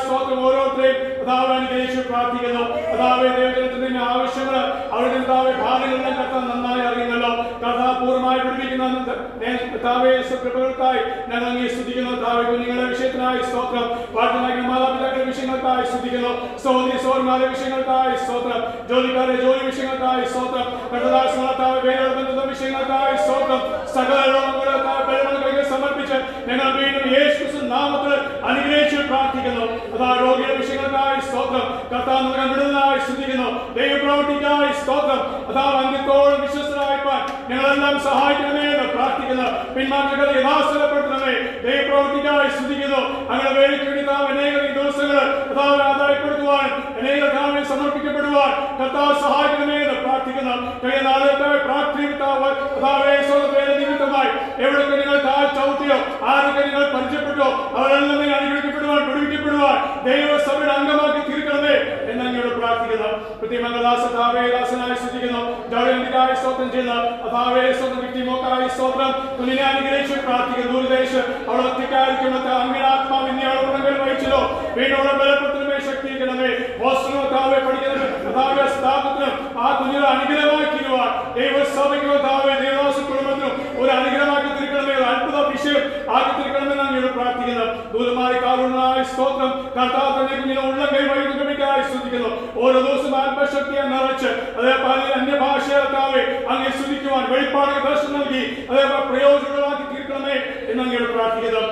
സ്തോത്രം ഓരോരുത്തരെയും അതാവെ അനുഗ്രഹിച്ച് പ്രാർത്ഥിക്കുന്നു. അതാവെ ദൈവജനത്തിന്റെ ആവശ്യങ്ങൾ അവരുടെ താവെ ഭാര്യകളെല്ലാം കർത്താവ് നന്നായി അറിയുന്നല്ലോ. കർത്താവ് പൂർണ്ണമായി പിടിപ്പിക്കുന്ന കൃപകൾക്കായി ഞങ്ങൾ അങ്ങേ സ്തുതിക്കുന്നു. താവെ കുഞ്ഞുങ്ങളുടെ വിഷയത്തിനായി സ്തോത്രം. പാട്ടുണ്ടാക്കുന്ന മാതാപിതാക്കളുടെ വിഷയങ്ങൾക്കായി സ്തുതിക്കുന്നു. സഹോദരി സഹോദരന്മാരുടെ വിഷയങ്ങൾക്കായി സ്തോത്രം. ജോലിക്കാരുടെ ജോലി വിഷയങ്ങൾക്കായി സ്തോത്രം. കർത്താവ് വേദബന്ധ വിഷയങ്ങൾക്കായി സ്തോത്രം. സകല സമർപ്പിച്ച് ഞങ്ങൾ വീണ്ടും യേശു നാമത്തിൽ അനുഗ്രഹിച്ച് പ്രാർത്ഥിക്കുന്നു. അതാ രോഗിയുടെ വിഷയങ്ങൾക്കായി സ്തോത്രം. കർത്താവ് വിടുതലായി സ്തുതിക്കുന്നു. ദൈവപ്രവൃത്തിക്കായി സ്തോത്രം. അതാ അന്ത്യത്തോളം വിശ്വസ്തരായിപ്പാൻ ഞങ്ങളെല്ലാം സഹായിക്കണമേ എന്ന് പ്രാർത്ഥിക്കുന്നു. പിന്മാറ്റങ്ങളെ യഥാസ്ഥലപ്പെടുത്തണമേ. ദൈവപ്രവൃത്തിക്കായി സ്തുതിക്കുന്നു. അങ്ങനെ വേദിക്ക് വേണ്ടി അനേക ദിവസങ്ങൾ അതാവ് ആദായപ്പെടുത്തുവാൻ അനേക കാലം സമർപ്പിക്കപ്പെടുവാൻ കർത്താവ് സഹായിക്കണമേ എന്ന് പ്രാർത്ഥിക്കുന്നു. കഴിഞ്ഞ നാളുകൾക്കായി പ്രാർത്ഥിക്കാവ് അതാവേ നിമിത്തമായി എവിടൊക്കെ നിങ്ങൾ ചവിട്ടിയോ ആരൊക്കെ നിങ്ങൾ പരിചയപ്പെട്ടോ അവരെല്ലാം അനുഗ്രഹിക്കപ്പെടുവാൻ പിടിവിക്കപ്പെടുവാൻ ദൈവസഭയുടെ അംഗമാക്കി തീർക്കണമേ എന്ന് അങ്ങോട് പ്രാർത്ഥിക്കുന്നു. ദാസനായി സ്തുതിക്കുന്നു. ജോലിക്കായി സ്തോത്രം ചെയ്യുന്ന അതാവേ സ്വന്തം വ്യക്തിമോക്കായി സ്തോത്രം. കുഞ്ഞിനെ അനുഗ്രഹിച്ച് പ്രാർത്ഥിക്കുന്നു. ദൂരദേശ് അവിടെ ഒറ്റയ്ക്കായിരിക്കുന്ന അങ്ങനെ ആത്മാവിന്യാളെ ഉടങ്കൽ വഹിച്ചതോ വീണോടെ ബലപ്പെടുത്തണമേ, ശക്തിക്കണമേ. ഹോസ്റ്റലിനെ പഠിക്കുന്നതിന് അതാവേ സ്ഥാപനത്തിനും ആ കുഞ്ഞിനെ അനുഗ്രഹമാക്കിടുവാൻ ദൈവസഭയ്ക്കോ താവേ ദേവദാസ കുടുംബത്തിനും ഒരു അനുഗ്രഹമാക്കി തീർക്കണമേ. ഒരു അത്ഭുത വിഷയം ആക്കി തീർക്കണമെന്ന് അങ്ങോട് പ്രാർത്ഥിക്കുന്നു. ദൂരമായി കാരണമായി സ്തോത്രം. കർത്താവ് തന്നെ കുഞ്ഞിനെ ഉള്ളം കൈ വൈകുന്നതിനായി സ്തുതിക്കുന്നു. ഓരോ ദിവസവും ആത്മശക്തിയെ നിറച്ച് അതേപോലെ അന്യഭാഷയാത്താവേ അങ്ങ് സ്തുതിക്കുവാൻ വെളിപ്പാട് ദർശനം നൽകി അതേപോലെ പ്രയോജനങ്ങളാക്കി തീർക്കണമേ എന്ന് അങ്ങോട് പ്രാർത്ഥിക്കുന്നു.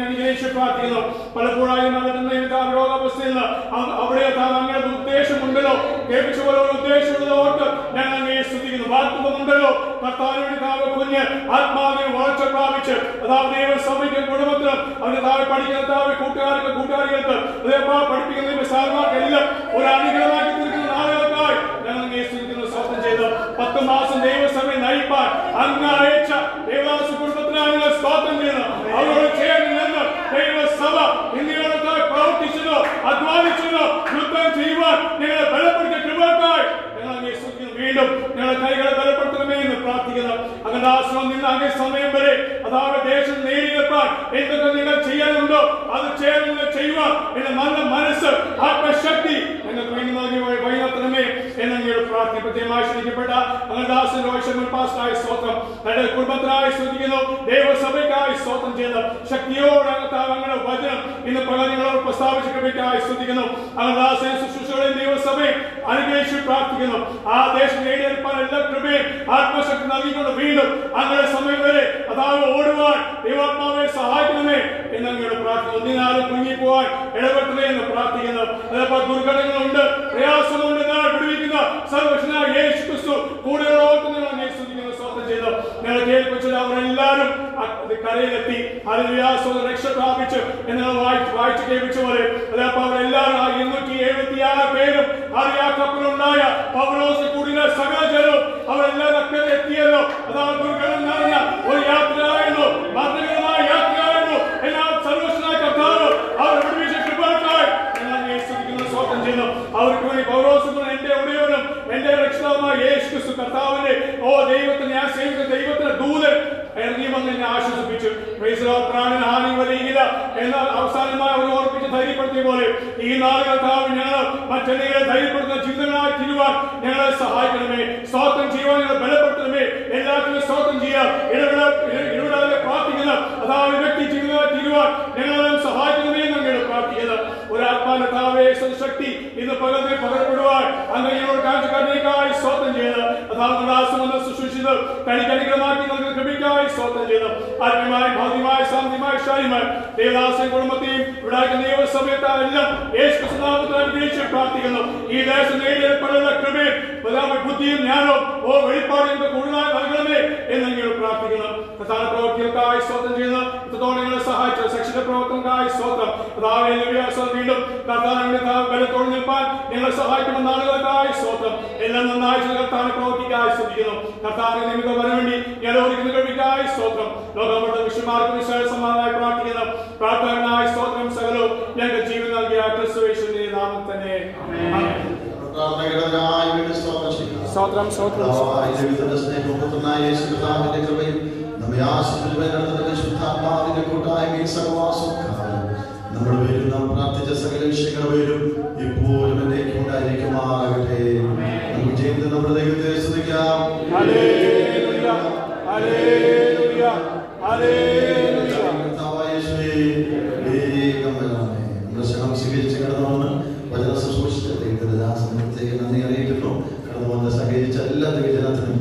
അനുഗ്രഹിച്ച് പ്രാർത്ഥിക്കുന്നു. പലപ്പോഴായും രോഗാവസ്ഥയിൽ അവിടെ അങ്ങനെ ഉദ്ദേശമുണ്ടല്ലോ കേൾപ്പിച്ച പോലെ ഒരു ഉദ്ദേശമുള്ളത് ഓർത്ത് ഞങ്ങൾ അങ്ങയെ സ്തുതിക്കുന്നു. വാർത്തമുണ്ടല്ലോ കർത്താവിന്റെ താവ് കുഞ്ഞ് ആത്മാവിനെ വളർച്ച പ്രാപിച്ച് അതായത് ദൈവസഭയ്ക്ക് കുടുംബത്തിലും അവരുടെ താഴെ പഠിക്കുന്ന താവ് കൂട്ടുകാരികൾക്ക് അതേപോലെ പഠിപ്പിക്കുന്ന സാർമാർക്ക് എല്ലാം ഒരു അനുഗ്രഹമാക്കി തീർക്കുന്ന നാളുകൾക്കായി ഞങ്ങൾ അങ്ങയെ സ്തുതിക്കുന്നു, സ്തോത്രം ചെയ്തു. 10 മാസം ദൈവസഭയെ നയിപ്പാൻ അങ്ങ് അയച്ച ദേവദാസ കുടുംബത്തിനാണ് ഞങ്ങൾ സ്തോത്രം ചെയ്യുന്നത്. അവരോട് ചേർന്ന് നിന്ന് ദൈവസഭ ഇന്ത്യയോടൊക്കെ പ്രവർത്തിച്ചതോ അധ്വാനിച്ചതോ യുദ്ധം ചെയ്യുവാൻ ഞങ്ങളെ ബലപ്പെടുത്തിയ കൃപക്കായി ഞങ്ങൾ അങ്ങേ സ്തുതിക്കുന്നു. വീണ്ടും ഞങ്ങളുടെ കൈകളെ ബലപ്പെടുത്തണമേ എന്ന് പ്രാർത്ഥിക്കുന്നു. അങ്ങനെ ആശ്രമം നിന്ന് അങ്ങേ സമയം വരെ അതായത് ദേശം നേടിയെടുപ്പാൻ എന്തൊക്കെ നിങ്ങൾ ചെയ്യാനുണ്ടോ അത് ചേർന്ന് ചെയ്യുവാൻ എന്റെ നല്ല മനസ്സ് ആത്മശക്തി ഞങ്ങൾക്ക് വേണ്ടി നൽകി വൈകുന്നേരമേ എന്നങ്ങോട് പ്രാർത്ഥന പ്രത്യേകമായി ക്ഷണിക്കപ്പെട്ട അങ്ങനെ ദാസൻ പാസ്റ്റായി സ്തോത്രം. തന്റെ കുടുംബത്തിനായി സ്തുതിക്കുന്നു. ദൈവസഭയ്ക്കായി സ്തോത്രം ചെയ്യുന്നു. ശക്തിയോടെ അങ്ങനെ വചനം ഇന്ന് പ്രകടനങ്ങളോട് പ്രസ്താവിച്ച കൃപയ്ക്കായി സ്തുതിക്കുന്നു. അങ്ങനെ ദാസൻ ശുശ്രൂഷകളെയും ദൈവസഭയും അനുഗ്രഹിച്ച് പ്രാർത്ഥിക്കുന്നു. ആ ദേശം നേടിയെടുപ്പാൻ എല്ലാ കൃപയും ആത്മശക്തി നൽകിക്കൊണ്ട് വീണ്ടും അങ്ങനെ സമയം വരെ അതായത് ഓടുവാൻ ദൈവാത്മാവെ സഹായിക്കണമേ എന്നങ്ങോട് പ്രാർത്ഥിക്കുന്നു. ഒന്നിനാലും കുഞ്ഞിപ്പോവാൻ ഇടപെട്ടണേ എന്ന് പ്രാർത്ഥിക്കുന്നു. അതേപോലെ ദുർഘടങ്ങളുണ്ട്, പ്രയാസമുണ്ട്, വിടുവിക്കുന്ന സർവശനായ യേശു ക്രിസ്തു കൂടുതലോട്ട് നിങ്ങൾ സ്തുതിക്കുന്നു, സ്തോത്രം ചെയ്തു. ഞങ്ങൾ കേൾപ്പിച്ചത് അവരെല്ലാവരും കരയിലെത്തി രക്ഷ പ്രാപിച്ച് എന്ന് വായിച്ച് കേൾപ്പിച്ച പോലെ അതേപോലെ അവരെല്ലാവരും 276 പേരും കപ്പലുണ്ടായ പൗലോസ് കൂടിയ സകല ജനവും അവരെല്ലാവരും അക്കരെ എത്തിയല്ലോ. അതാണ് ദുർഘടം നിറഞ്ഞ ഒരു യാത്രയായിരുന്നു, മരണകരമായ യാത്രയായിരുന്നു. എല്ലാ സർവശനായ കർത്താവ് അവർ വിടുവിച്ച കൃപക്കായി ഞങ്ങൾ സ്തുതിക്കുന്നു, സ്തോത്രം ചെയ്യുന്നു. അവർക്ക് വേണ്ടി പൗലോസും എന്റെ ഉടയവനും എന്റെ രക്ഷിതാവുമായ യേശു ക്രിസ്തു കർത്താവിന്റെ ദൈവത്തിന് ഞാൻ സേവിച്ച ദൈവത്തിന്റെ ദൂതൻ ഇറങ്ങി വന്ന് എന്നെ ആശ്വസിപ്പിച്ചു. പ്രാണൻ ഹാനി വരികയില്ല എന്നാൽ അവസാനമായി അവർ ഓർപ്പിച്ച് ധൈര്യപ്പെടുത്തിയ പോലെ ഈ നാളുകൾ ഞങ്ങൾ മറ്റെന്തെങ്കിലും ധൈര്യപ്പെടുത്തുന്ന ചിന്തകളായി തിരുവാൻ ഞങ്ങളെ സഹായിക്കണമേ. സ്തോത്രം ചെയ്യുവാൻ ഞങ്ങളെ ബലപ്പെടുത്തണമേ. ചെയ്ത് തനിക്ക് അനുഗ്രഹമാക്കി നൽകുന്ന കൃപയ്ക്കായി സ്തോത്രം ചെയ്തു. ആത്മീയമായ ഭൗതികമായ സാമ്പത്തികമായ ക്ഷായ്മ ദേവദാസൻ കുടുംബത്തെയും ഇവിടെ ദൈവസഭയെല്ലാം യേശുക്രിസ്തുനാമത്തിൽ അനുഗ്രഹിച്ച് പ്രാർത്ഥിക്കുന്നു. ഈ ദേശം നേടിയപ്പെടുന്ന കൃപയും ബുദ്ധിയും ജ്ഞാനവും വെളിപ്പാടും കൂടുതലായി നൽകണമേ എന്ന് ഞങ്ങൾ പ്രാർത്ഥിക്കുന്നു. പ്രധാന പ്രവൃത്തികൾക്കായി സ്തോത്രം ചെയ്യുന്നു. ഇത്രത്തോളം നിങ്ങളെ സഹായിച്ച സെക്ഷന്റെ പ്രവർത്തനങ്ങൾക്കായി സ്തോത്രം. വീണ്ടും ബലത്തോടെ നിൽപ്പാൻ ഞങ്ങളെ സഹായിക്കുന്ന നാളുകൾക്കായി സ്തോത്രം. എല്ലാം നന്നായി കർത്താന പ്രവർത്തിക്കായി ശ്രദ്ധിക്കുന്നു. കർത്താവിന്റെ നിമിത്തം വരാൻ വേണ്ടി ഞാൻ ഒരുക്കുന്ന കഴിവിക്കായി സ്തോത്രം. ലോകപ്പെട്ട വിഷയമാർക്കും വിശാല സമാധാനമായി പ്രാർത്ഥിക്കുന്നു. പ്രാർത്ഥനായി സ്തോത്രം സകലവും ഞങ്ങൾക്ക് ജീവൻ നൽകിയ ക്രിസ്തുയേശുവിന്റെ നാമത്തിൽ തന്നെ സ്തോത്രം. നമ്മുടെ പേരും നാം പ്രാർത്ഥിച്ച സകല വിഷയങ്ങളുടെ പേരും ഇപ്പോഴും എന്നേക്കും ഉണ്ടായിരിക്കുമാറാകട്ടെ. നമുക്ക് ജീവിതം നമ്മുടെ ദൈവത്തെ സ്തുതിക്കാം. സ്വീകരിച്ച് കടന്നുവന്ന് വചന ശുശ്രൂഷിച്ച ദൈവത്തിന്റെ ദാസനത്തേക്ക് നന്ദി അറിയിക്കുന്നു. കടന്നുവന്ന് സഹകരിച്ച എല്ലാ ദൈവജനത്തിനും